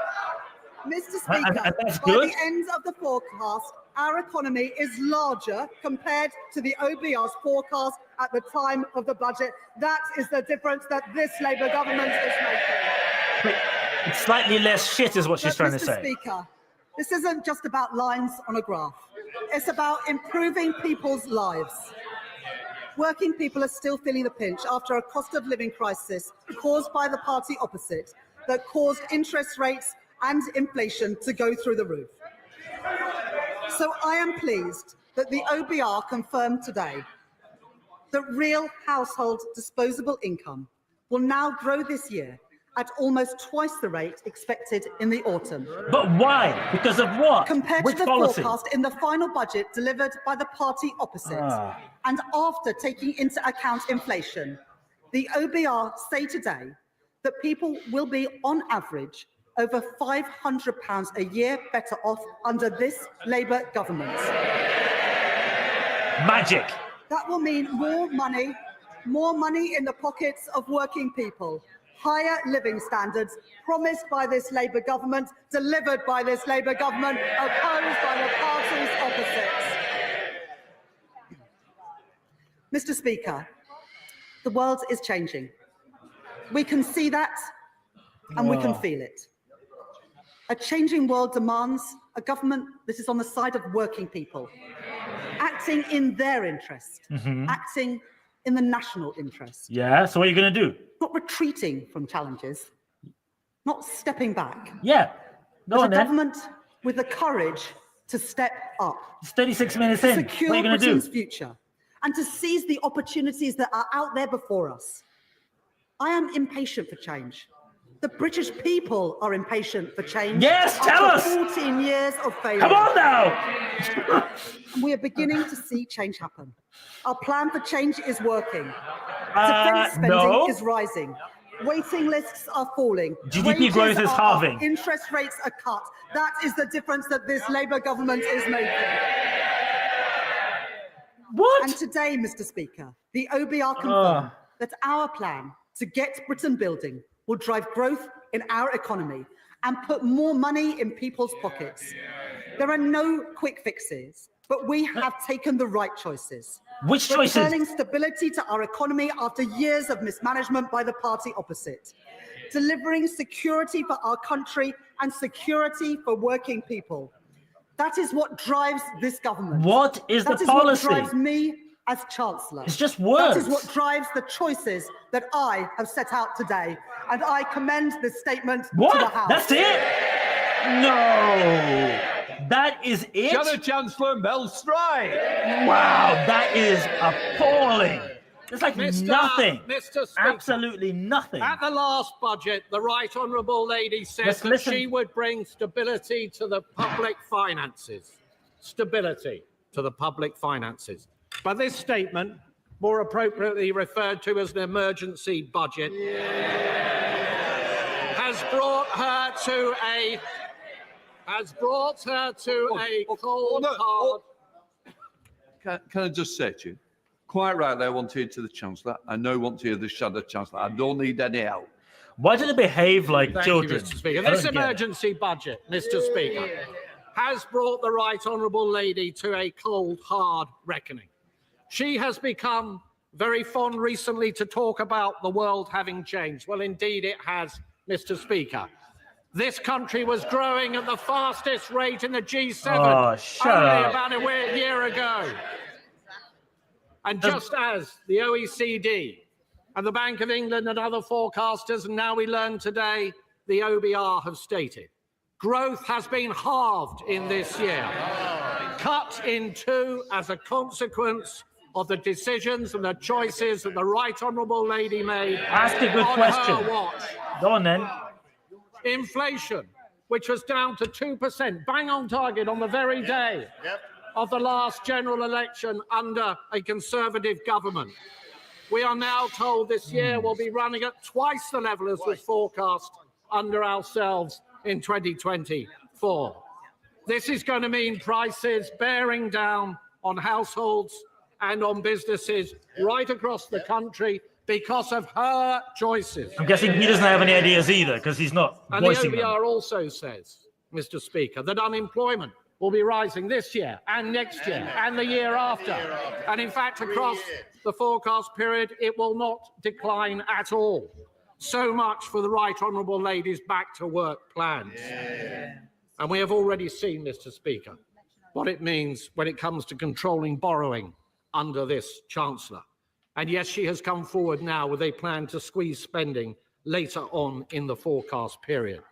Mr. Speaker, that's by good. the end of the forecast, our economy is larger compared to the OBR's forecast at the time of the budget. That is the difference that this Labour government is making. It's slightly less shit is what she's trying to Mr. say. Speaker, this isn't just about lines on a graph. It's about improving people's lives. Working people are still feeling the pinch after a cost of living crisis caused by the party opposite that caused interest rates and inflation to go through the roof. So I am pleased that the OBR confirmed today that real household disposable income will now grow this year at almost twice the rate expected in the autumn. But why? Because of what? Compared Which to the policy? forecast in the final budget delivered by the party opposite, and after taking into account inflation, the OBR say today that people will be, on average, over £500 a year better off under this Labour government. Magic. That will mean more money in the pockets of working people, higher living standards promised by this Labour government, delivered by this Labour government, opposed by the parties opposite. Mr. Speaker, the world is changing. We can see that and we can feel it. A changing world demands a government that is on the side of working people, acting in their interest, acting in the national interest. Yeah, so what are you going to do? Not retreating from challenges, not stepping back. Yeah. But Go a on then. government with the courage to step up, It's 36 minutes to in. What are secure you going to do? Britain's future, and to seize the opportunities that are out there before us. I am impatient for change. The British people are impatient for change. Yes, tell us. After 14 years of failure. Come on now. We are beginning to see change happen. Our plan for change is working. Defence spending no. is rising. Waiting lists are falling. GDP Wages growth is are up. halving. Interest rates are cut. That is the difference that this Labour government is making. What? And today, Mr. Speaker, the OBR confirmed that our plan to get Britain building will drive growth in our economy and put more money in people's pockets. There are no quick fixes, but we have taken the right choices. Which choices? Returning stability to our economy after years of mismanagement by the party opposite. Delivering security for our country and security for working people. That is what drives this government. What is the policy? That is what drives me as Chancellor. It's just words. That is what drives the choices that I have set out today. And I commend this statement to the House. That's it? No. That is it? Chancellor Mel Stride. Wow, that is appalling. It's like nothing. Mr. Speaker, absolutely nothing. At the last budget, the Right Honourable Lady said that she would bring stability to the public finances. Stability to the public finances. But this statement, more appropriately referred to as an emergency budget, has brought her to a cold, hard. Can I just say to you, quite rightly, I want to hear to the Chancellor. I know I want to hear the Shadow Chancellor. I don't need any help. Why do they behave like Thank children? you, Mr. Speaker. This emergency budget, Mr. Speaker, has brought the Right Honourable Lady to a cold, hard reckoning. She has become very fond recently to talk about the world having changed. Well, indeed it has, Mr. Speaker. This country was growing at the fastest rate in the G7 only about a year ago. And just as the OECD and the Bank of England and other forecasters, and now we learn today, the OBR have stated, growth has been halved in this year, cut in two as a consequence of the decisions and the choices that the Right Honourable Lady made. Ask a good question. Her watch. Go on then. Inflation, which was down to 2%, bang on target on the very day of the last general election under a Conservative government. We are now told this year will be running at twice the level as was forecast under ourselves in 2024. This is going to mean prices bearing down on households and on businesses right across the country because of her choices. I'm guessing he doesn't have any ideas either because he's not voicing them. And the OBR also says, Mr. Speaker, that unemployment will be rising this year and next year and the year after. And in fact, across the forecast period, it will not decline at all. So much for the Right Honourable Lady's back to work plans. And we have already seen, Mr. Speaker, what it means when it comes to controlling borrowing under this Chancellor. And yes, she has come forward now with a plan to squeeze spending later on in the forecast period.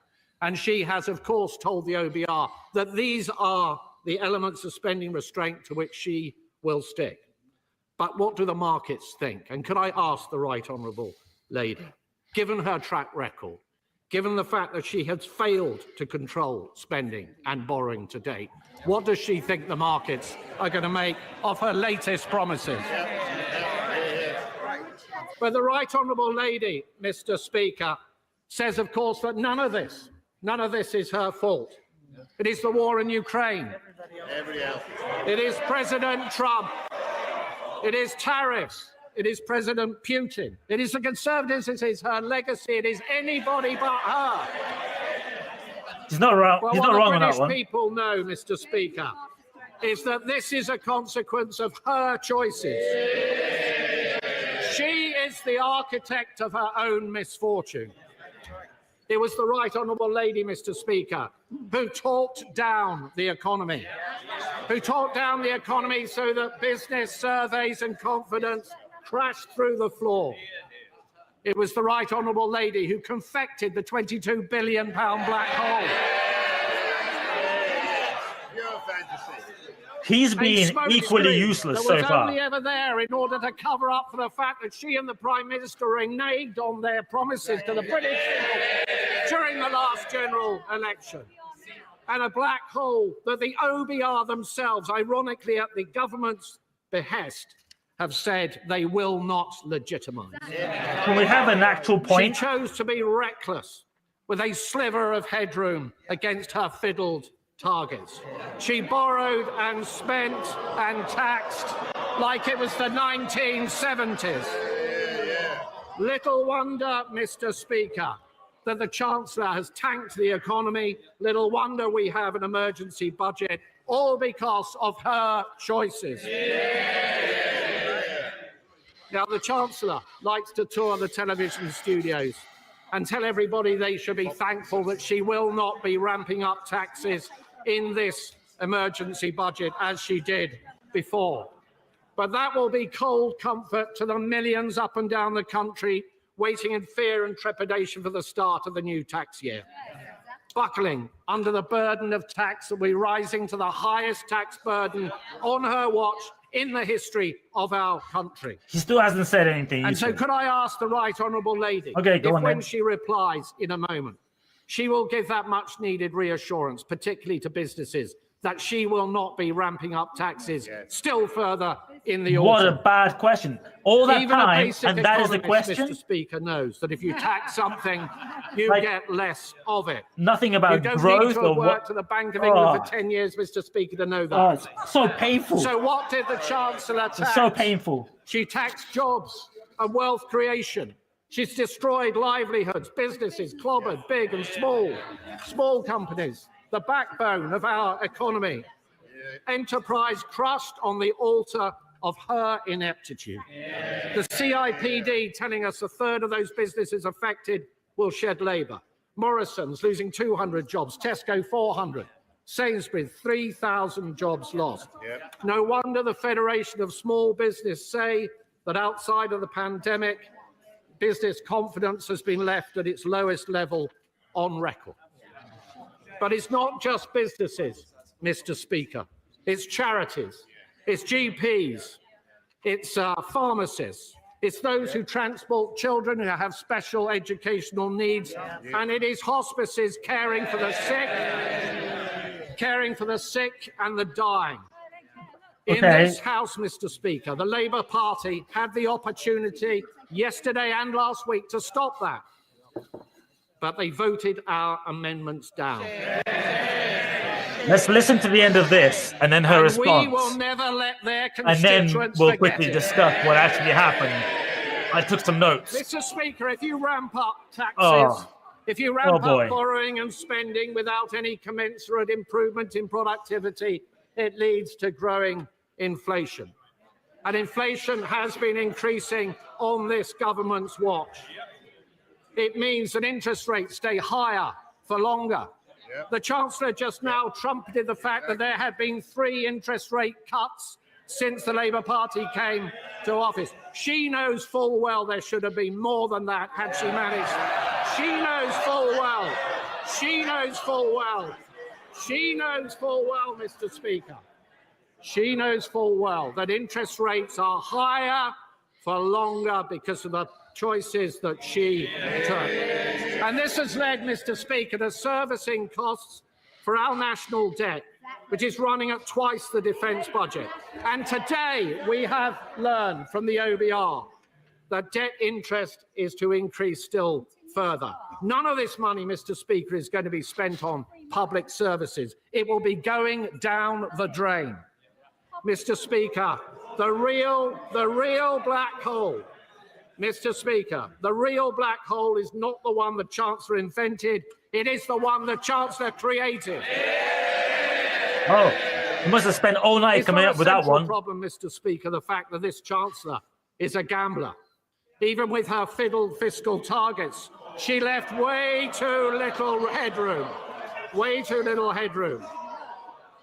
And she has, of course, told the OBR that these are the elements of spending restraint to which she will stick. But what do the markets think? And could I ask the Right Honourable Lady, given her track record, given the fact that she has failed to control spending and borrowing to date, what does she think the markets are going to make of her latest promises? But the Right Honourable Lady, Mr. Speaker, says, of course, that none of this is her fault. It is the war in Ukraine. It is President Trump. It is tariffs. It is President Putin. It is the Conservatives. It is her legacy. It is anybody but her. He's not wrong. Well, he's not wrong on that what the one. British people know, Mr. Speaker, is that this is a consequence of her choices. She is the architect of her own misfortune. It was the Right Honourable Lady, Mr. Speaker, who talked down the economy, so that business surveys and confidence crashed through the floor. It was the Right Honourable Lady who confected the £22 billion black hole. He's been equally useless so was far. only ever there in order to cover up for the fact that she and the Prime Minister reneged on their promises to the British people during the last general election. And a black hole that the OBR themselves, ironically at the government's behest, have said they will not legitimise. Can we have an actual point? She chose to be reckless with a sliver of headroom against her fiddled targets. She borrowed and spent and taxed like it was the 1970s. Little wonder, Mr. Speaker, that the Chancellor has tanked the economy. Little wonder we have an emergency budget, all because of her choices. Now, the Chancellor likes to tour the television studios and tell everybody they should be thankful that she will not be ramping up taxes in this emergency budget as she did before. But that will be cold comfort to the millions up and down the country waiting in fear and trepidation for the start of the new tax year. Buckling under the burden of tax that will be rising to the highest tax burden on her watch in the history of our country. He still hasn't said anything. And so could I ask the right honourable lady, okay, go if on, when then. she replies in a moment, she will give that much needed reassurance, particularly to businesses, that she will not be ramping up taxes still further in the autumn. What a bad question. All that Even time, a basic and that is the economist, question? Mr. Speaker, knows that if you tax something, you Like, get less of it. Nothing about You don't growth need to or have worked what? at the Bank of England for 10 years, Mr. Speaker, to know that. Oh, it's so painful. So what did the Chancellor tax? It's so painful. She taxed jobs and wealth creation. She's destroyed livelihoods, businesses, clobbered big and small companies, the backbone of our economy. Enterprise crushed on the altar of her ineptitude. The CIPD telling us a third of those businesses affected will shed labour. Morrison's losing 200 jobs, Tesco 400, Sainsbury's 3,000 jobs lost. No wonder the Federation of Small Business say that outside of the pandemic, business confidence has been left at its lowest level on record. But it's not just businesses, Mr. Speaker. It's charities, it's GPs, it's pharmacists, it's those who transport children who have special educational needs, and it is hospices caring for the sick and the dying. In this House, Mr. Speaker, the Labour Party had the opportunity yesterday and last week to stop that, but they voted our amendments down. Let's listen to the end of this and then her response. We will never let their and then constituents we'll forget quickly it. discuss what actually happened. I took some notes. Mr. Speaker, if you ramp up taxes, if you ramp up borrowing and spending without any commensurate improvement in productivity, it leads to growing inflation. And inflation has been increasing on this government's watch. It means that interest rates stay higher for longer. The Chancellor just now trumpeted the fact that there have been 3 interest rate cuts since the Labour Party came to office. She knows full well there should have been more than that had she managed. She knows full well. She knows full well. She knows full well, Mr. Speaker. She knows full well that interest rates are higher for longer because of the choices that she took. And this has led, Mr. Speaker, to servicing costs for our national debt, which is running at twice the defence budget. And today we have learned from the OBR that debt interest is to increase still further. None of this money, Mr. Speaker, is going to be spent on public services. It will be going down the drain. Mr. Speaker, the real black hole, Mr. Speaker, the real black hole is not the one the Chancellor invented. It is the one the Chancellor created. Oh, you must have spent all night coming up with that one. It's not a problem, Mr. Speaker, the fact that this Chancellor is a gambler. Even with her fiscal targets, she left way too little headroom. Way too little headroom.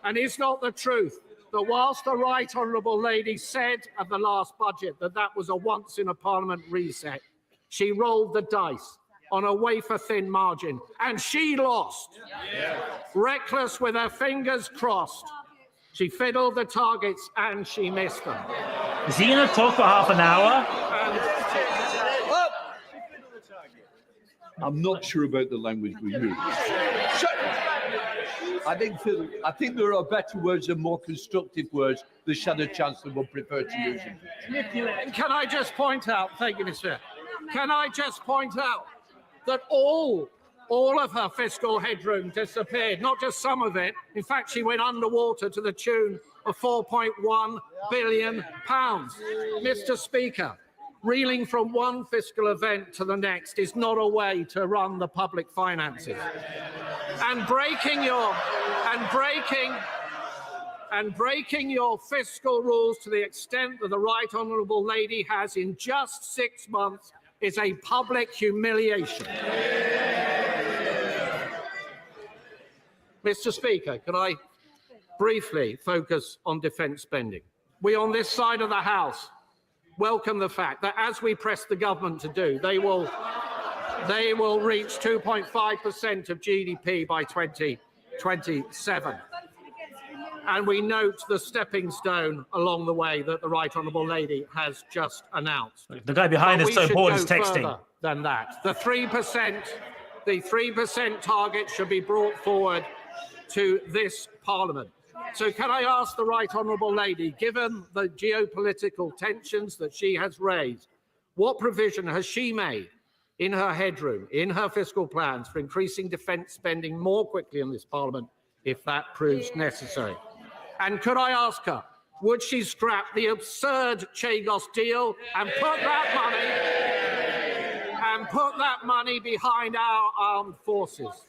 And it's not the truth that whilst the right honourable lady said at the last budget that that was a once-in-a-parliament reset, she rolled the dice on a wafer-thin margin, and she lost. Reckless with her fingers crossed, she fiddled the targets and she missed them. Is he going to talk for half an hour? I'm not sure about the language we use. I think there are better words and more constructive words the Shadow Chancellor would prefer to use. Can I just point out, thank you, Mr. Can I just point out that all of her fiscal headroom disappeared, not just some of it. In fact, she went underwater to the tune of £4.1 billion. Mr. Speaker, Reeling from one fiscal event to the next is not a way to run the public finances. And breaking your fiscal rules to the extent that the Right Honourable Lady has in just 6 months is a public humiliation. Mr. Speaker, can I briefly focus on defence spending? We on this side of the House welcome the fact that, as we press the government to do, they will reach 2.5% of GDP by 2027. And we note the stepping stone along the way that the Right Honourable Lady has just announced. The guy behind is so bored, he's texting. Further than that. The 3% target should be brought forward to this Parliament. So can I ask the Right Honourable Lady, given the geopolitical tensions that she has raised, what provision has she made in her headroom, in her fiscal plans, for increasing defence spending more quickly in this Parliament if that proves necessary? And could I ask her, would she scrap the absurd Chagos deal and put that money behind our armed forces?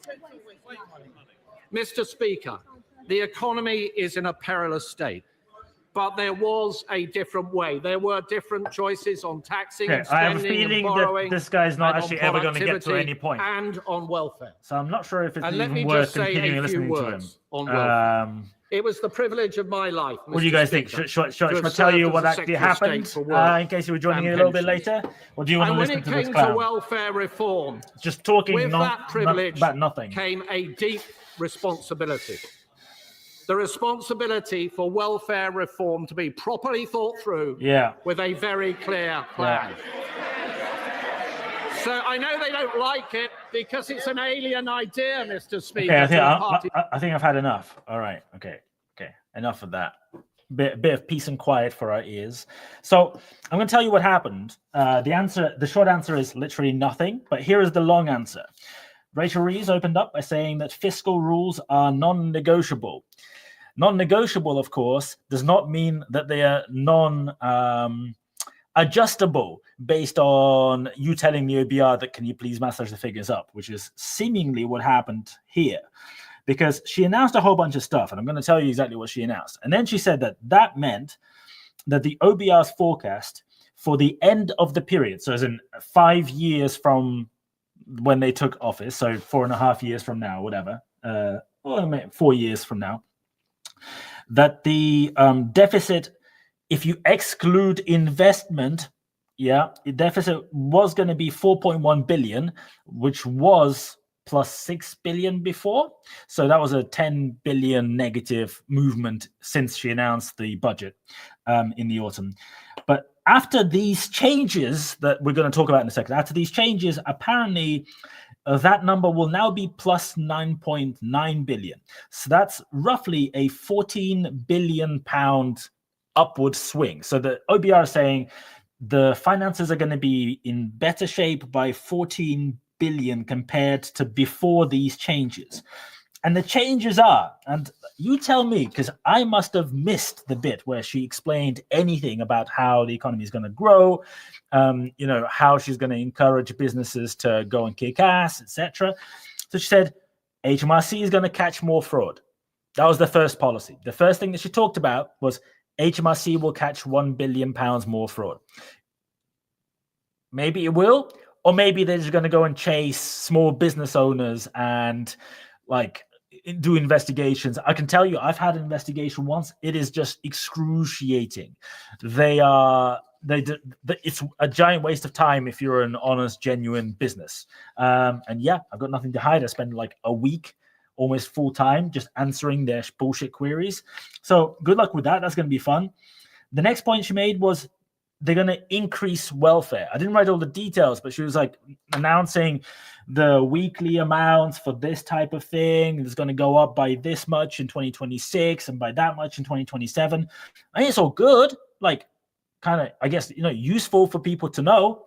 Mr. Speaker, the economy is in a perilous state, but there was a different way. There were different choices on taxing and spending, I have a feeling and borrowing, that this guy's not actually ever going to get to any point. And on welfare. So I'm not sure if it's And even worth continuing listening to him. On welfare. It was the privilege of my life. What do you guys think? Should I tell you what actually happened in case you were joining in a little bit later? Or do you want to listen to this came clown? to welfare reform, Just talking with that privilege about nothing. Came a deep responsibility. The responsibility for welfare reform to be properly thought through with a very clear plan. So I know they don't like it because it's an alien idea, Mr. Speaker. Okay, I think I've had enough. All right. Okay. Enough of that. Bit of peace and quiet for our ears. So I'm going to tell you what happened. The short answer is literally nothing, but here is the long answer. Rachel Reeves opened up by saying that fiscal rules are non-negotiable. Non-negotiable, of course, does not mean that they are adjustable based on you telling the OBR that can you please massage the figures up, which is seemingly what happened here. Because she announced a whole bunch of stuff, and I'm going to tell you exactly what she announced. And then she said that meant that the OBR's forecast for the end of the period, so as in 5 years from when they took office, so 4.5 years from now, whatever, or 4 years from now, that the deficit, if you exclude investment, the deficit was going to be 4.1 billion, which was plus 6 billion before. So that was a 10 billion negative movement since she announced the budget in the autumn. But after these changes that we're going to talk about in a second, after these changes, apparently that number will now be plus 9.9 billion. So that's roughly a 14 billion pound upward swing. So the OBR is saying the finances are going to be in better shape by 14 billion compared to before these changes. And the changes are, and you tell me, because I must have missed the bit where she explained anything about how the economy is going to grow, how she's going to encourage businesses to go and kick ass, etc. So she said, HMRC is going to catch more fraud. That was the first policy. The first thing that she talked about was HMRC will catch £1 billion more fraud. Maybe it will, or maybe they're just going to go and chase small business owners and do investigations. I can tell you, I've had an investigation once. It is just excruciating. It's a giant waste of time if you're an honest, genuine business. And yeah, I've got nothing to hide. I spend like a week, almost full time, just answering their bullshit queries. So good luck with that. That's going to be fun. The next point she made was they're going to increase welfare. I didn't write all the details, but she was like announcing the weekly amounts for this type of thing. It's going to go up by this much in 2026 and by that much in 2027. I think it's all good. Kind of, I guess, useful for people to know.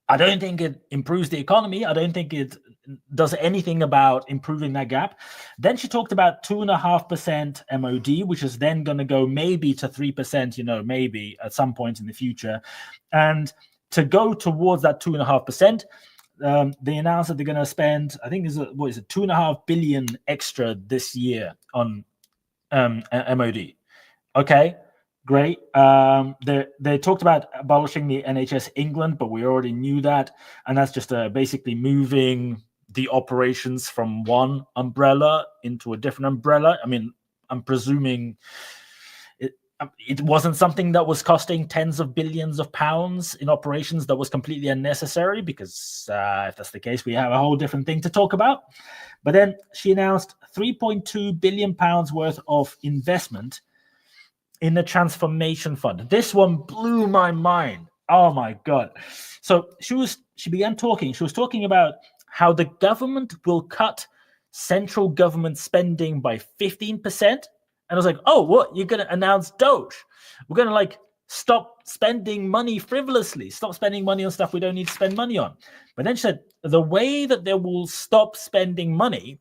I don't think it improves the economy. I don't think it does anything about improving that gap. Then she talked about 2.5% MOD, which is then going to go maybe to 3%, maybe at some point in the future. And to go towards that 2.5%, they announced that they're going to spend, I think, 2.5 billion extra this year on MOD. Okay, great. They talked about abolishing the NHS England, but we already knew that, and that's just basically moving the operations from one umbrella into a different umbrella. I mean, I'm presuming it wasn't something that was costing tens of billions of pounds in operations that was completely unnecessary, because if that's the case, we have a whole different thing to talk about. But then she announced 3.2 billion pounds worth of investment in the transformation fund. This one blew my mind. Oh my God. So she began talking. She was talking about how the government will cut central government spending by 15%. And I was like, oh, what? You're going to announce Doge? We're going to stop spending money frivolously, stop spending money on stuff we don't need to spend money on. But then she said, the way that they will stop spending money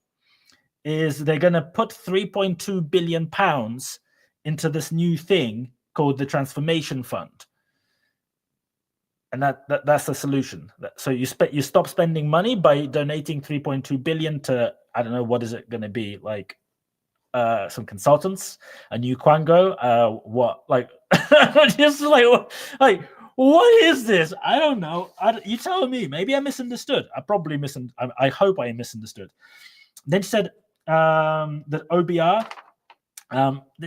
is they're going to put 3.2 billion pounds into this new thing called the transformation fund. And that's the solution. So you stop spending money by donating 3.2 billion to, I don't know, what is it going to be, some consultants, a new Quango, what is this? I don't know. You tell me. Maybe I misunderstood. I hope I misunderstood. Then she said that OBR.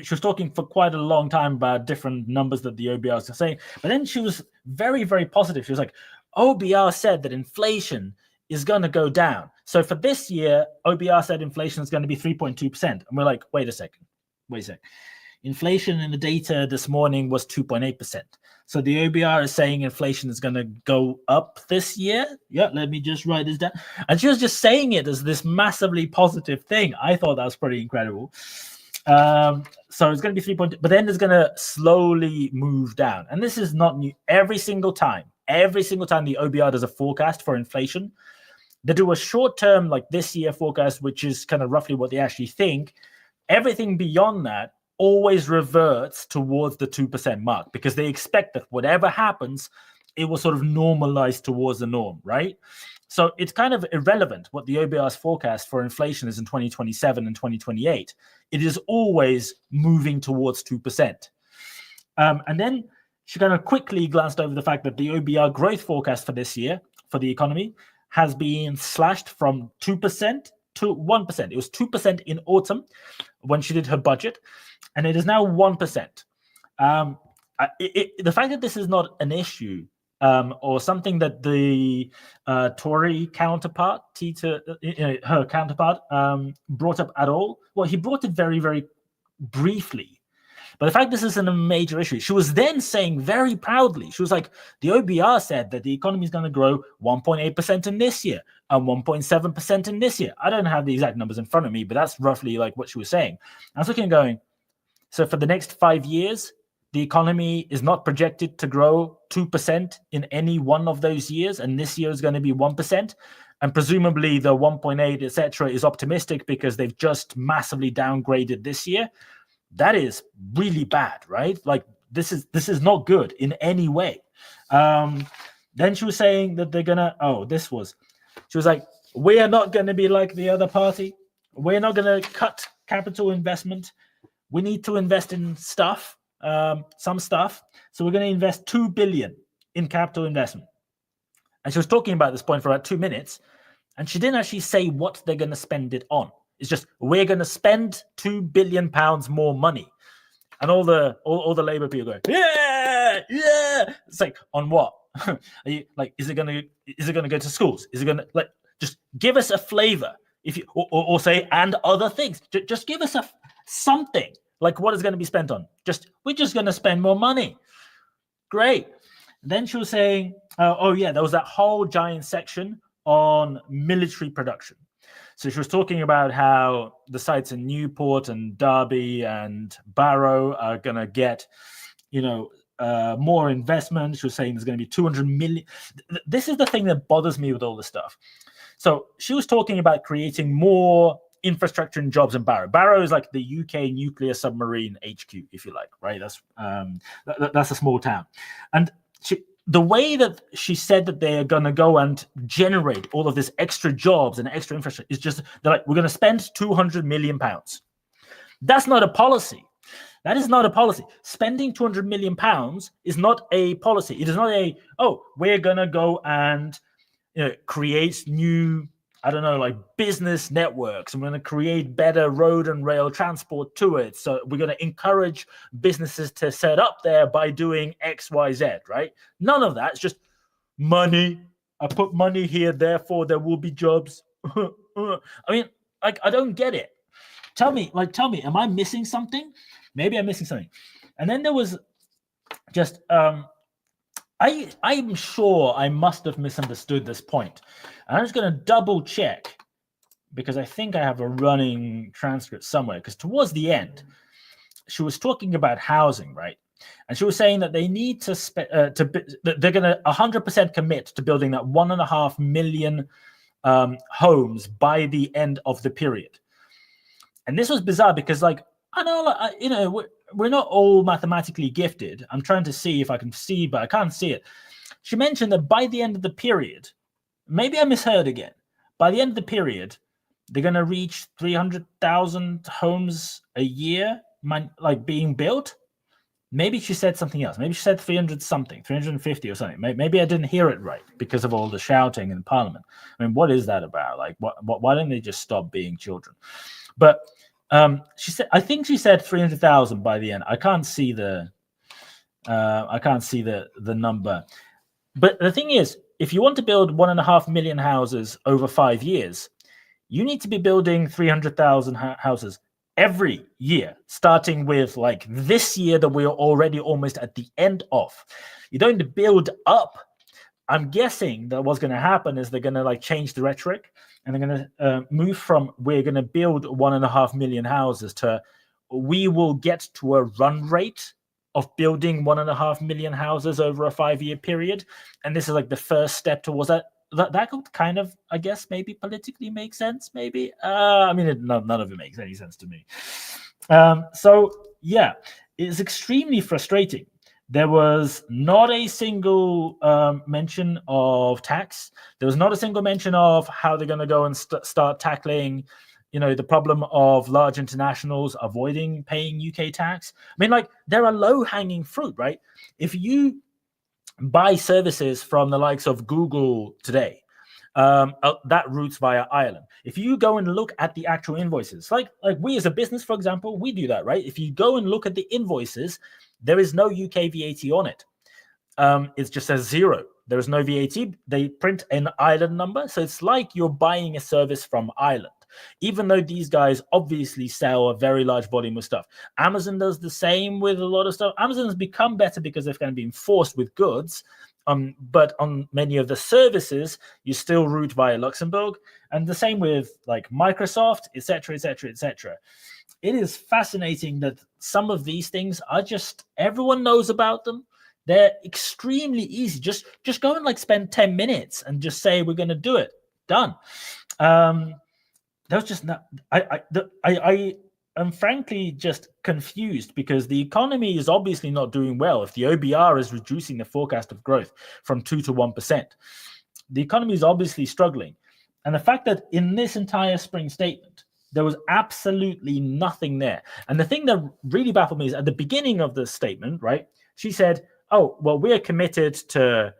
She was talking for quite a long time about different numbers that the OBR was saying, but then she was very, very positive. She was like, OBR said that inflation is going to go down. So for this year, OBR said inflation is going to be 3.2%. And we're like, wait a second. Inflation in the data this morning was 2.8%. So the OBR is saying inflation is going to go up this year. Yeah, let me just write this down. And she was just saying it as this massively positive thing. I thought that was pretty incredible. So it's going to be 3.2, but then it's going to slowly move down. And this is not new. Every single time the OBR does a forecast for inflation, they do a short-term, like this year forecast, which is kind of roughly what they actually think. Everything beyond that always reverts towards the 2% mark, because they expect that whatever happens, it will sort of normalize towards the norm, right? So it's kind of irrelevant what the OBR's forecast for inflation is in 2027 and 2028. It is always moving towards 2%. And then she kind of quickly glanced over the fact that the OBR growth forecast for this year for the economy has been slashed from 2% to 1%. It was 2% in autumn when she did her budget, and it is now 1%. The fact that this is not an issue or something that the Tory counterpart, her counterpart, brought up at all. Well, he brought it very, very briefly. But the fact this isn't a major issue, she was then saying very proudly, she was like, the OBR said that the economy is going to grow 1.8% in this year and 1.7% in this year. I don't have the exact numbers in front of me, but that's roughly like what she was saying. I was looking and going, so for the next 5 years, the economy is not projected to grow 2% in any one of those years, and this year is going to be 1%. And presumably the 1.8, etc., is optimistic because they've just massively downgraded this year. That is really bad, right? Like this is not good in any way. Then she was saying that they're gonna. She was like, we are not going to be like the other party. We're not going to cut capital investment. We need to invest in stuff. Some stuff. So we're going to invest 2 billion in capital investment. And she was talking about this point for about 2 minutes, and she didn't actually say what they're going to spend it on. It's just, we're going to spend 2 billion pounds more money. And all the Labour people going, yeah. It's like, on what? Are you, like, is it going to go to schools? Is it going to, like, just give us a flavor, if you or say, and other things. Just give us something. Like, what is going to be spent on? We're just going to spend more money. Great. Then she was saying, there was that whole giant section on military production. So she was talking about how the sites in Newport and Derby and Barrow are going to get, more investment. She was saying there's going to be 200 million. This is the thing that bothers me with all this stuff. So she was talking about creating more infrastructure and jobs in Barrow. Barrow is like the UK nuclear submarine HQ, if you like, right? That's a small town. And the way that she said that they are going to go and generate all of this extra jobs and extra infrastructure is just, they're like, we're going to spend £200 million. That's not a policy. That is not a policy. Spending £200 million is not a policy. It is not we're going to go and create new, I don't know, like business networks, and we're going to create better road and rail transport to it. So we're going to encourage businesses to set up there by doing X, Y, Z, right? None of that. It's just money. I put money here, therefore there will be jobs. I mean, like, I don't get it. Tell me, am I missing something? Maybe I'm missing something. And then there was just, I'm sure I must have misunderstood this point. And I'm just going to double check, because I think I have a running transcript somewhere, because towards the end, she was talking about housing, right? And she was saying that they need to they're going to 100% commit to building that 1.5 million homes by the end of the period. And this was bizarre because, like, I know, we're not all mathematically gifted. I'm trying to see if I can see, but I can't see it. She mentioned that by the end of the period, maybe I misheard again. By the end of the period, they're going to reach 300,000 homes a year, like being built. Maybe she said something else. Maybe she said 300 something, 350 or something. Maybe I didn't hear it right because of all the shouting in Parliament. I mean, what is that about? Like, why don't they just stop being children? But she said, I think she said 300,000 by the end. I can't see the number. But the thing is, if you want to build 1.5 million houses over 5 years, you need to be building 300,000 houses every year, starting with like this year that we're already almost at the end of. You don't build up. I'm guessing that what's going to happen is they're going to like change the rhetoric, and they're going to move from we're going to build 1.5 million houses to we will get to a run rate of building 1.5 million houses over a 5-year period. And this is like the first step towards that. That could kind of, I guess, maybe politically make sense, maybe. I mean, none of it makes any sense to me. So, yeah, it's extremely frustrating. There was not a single mention of tax. There was not a single mention of how they're going to go and start tackling, the problem of large internationals avoiding paying UK tax. I mean, like, there are low-hanging fruit, right? If you buy services from the likes of Google today, that routes via Ireland. If you go and look at the actual invoices, like we as a business, for example, we do that, right? If you go and look at the invoices, there is no UK VAT on it. It just says 0. There is no VAT. They print an Ireland number. So it's like you're buying a service from Ireland, even though these guys obviously sell a very large volume of stuff. Amazon does the same with a lot of stuff. Amazon has become better because they've kind of been forced with goods. But on many of the services, you still route via Luxembourg. And the same with like Microsoft, etc., etc., etc. It is fascinating that some of these things are just, everyone knows about them. They're extremely easy. Just go and like spend 10 minutes and just say, we're going to do it. Done. That was just not, I am frankly just confused, because the economy is obviously not doing well. If the OBR is reducing the forecast of growth from 2 to 1%, the economy is obviously struggling. And the fact that in this entire spring statement, there was absolutely nothing there. And the thing that really baffled me is at the beginning of the statement, right? She said, oh, well, we're committed to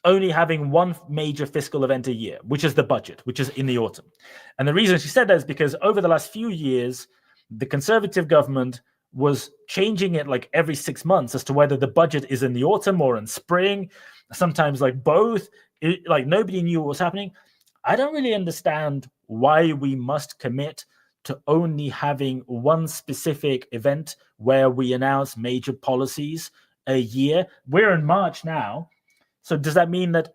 only having one major fiscal event a year, which is the budget, which is in the autumn. And the reason she said that is because over the last few years, the Conservative government was changing it like every 6 months as to whether the budget is in the autumn or in spring, sometimes like both. Like nobody knew what was happening. I don't really understand why we must commit to only having one specific event where we announce major policies a year. We're in March now. So does that mean that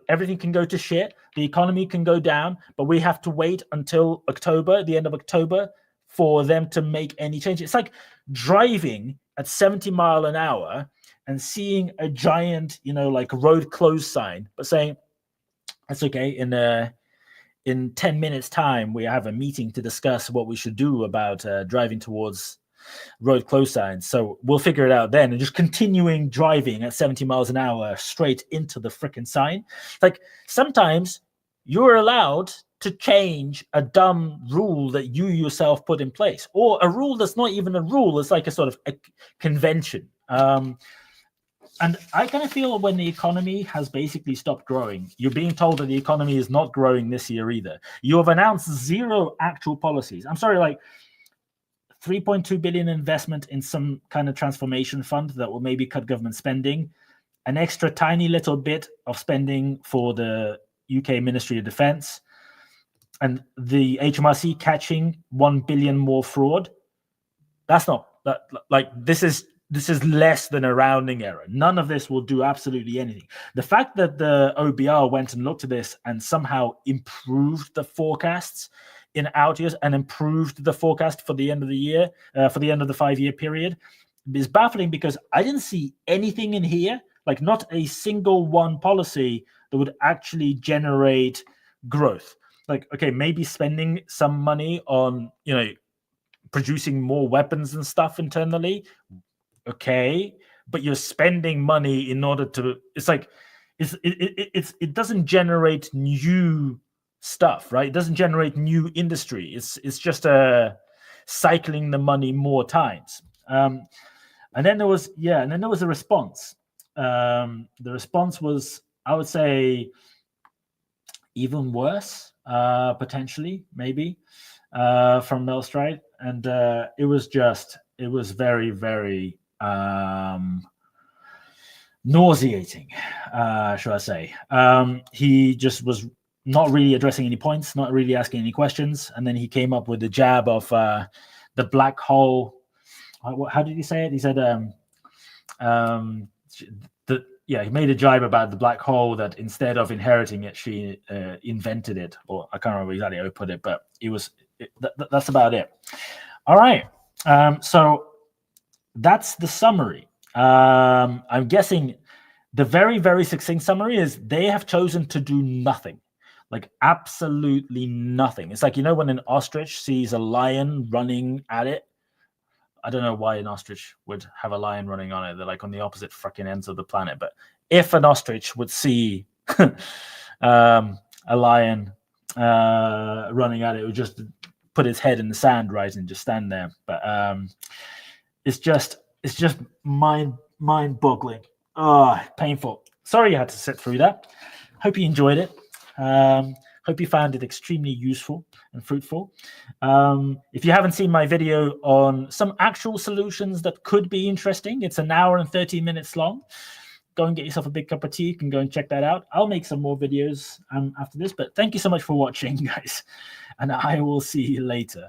everything can go to shit, the economy can go down, but we have to wait until October, the end of October, for them to make any changes? It's like driving at 70 miles an hour and seeing a giant, like road closed sign, but saying, That's okay. In 10 minutes time, we have a meeting to discuss what we should do about driving towards road close signs. So we'll figure it out then. And just continuing driving at 70 miles an hour straight into the frickin' sign. Like, sometimes you're allowed to change a dumb rule that you yourself put in place, or a rule that's not even a rule. It's like a sort of a convention. And I kind of feel when the economy has basically stopped growing, you're being told that the economy is not growing this year either. You have announced 0 actual policies. I'm sorry, like 3.2 billion investment in some kind of transformation fund that will maybe cut government spending, an extra tiny little bit of spending for the UK Ministry of Defence, and the HMRC catching 1 billion more fraud. That's not that, like, this is less than a rounding error. None of this will do absolutely anything. The fact that the OBR went and looked at this and somehow improved the forecasts in out years and improved the forecast for the end of the year, for the end of the 5-year period, is baffling, because I didn't see anything in here, like not a single one policy that would actually generate growth. Like, okay, maybe spending some money on, producing more weapons and stuff internally. Okay, but you're spending money in order to, it's like, it doesn't generate new stuff, right? It doesn't generate new industry. It's just cycling the money more times. And then there was a response. The response was, I would say, even worse, potentially, maybe, from Melstride. And it was very, very nauseating, shall I say. He just was not really addressing any points, not really asking any questions. And then he came up with the jab of the black hole. How did he say it? He said, he made a jibe about the black hole, that instead of inheriting it, she invented it. Or I can't remember exactly how he put it, but that's about it. All right. So that's the summary. I'm guessing the very, very succinct summary is they have chosen to do nothing, like absolutely nothing. It's like, when an ostrich sees a lion running at it. I don't know why an ostrich would have a lion running on it. They're like on the opposite fucking ends of the planet. But if an ostrich would see a lion running at it, it would just put its head in the sand, right, and just stand there. But it's just mind-boggling. Painful. Sorry you had to sit through that. Hope you enjoyed it. Hope you found it extremely useful and fruitful. If you haven't seen my video on some actual solutions that could be interesting, it's 1 hour and 13 minutes long. Go and get yourself a big cup of tea. You can go and check that out. I'll make some more videos after this, but thank you so much for watching, guys, and I will see you later.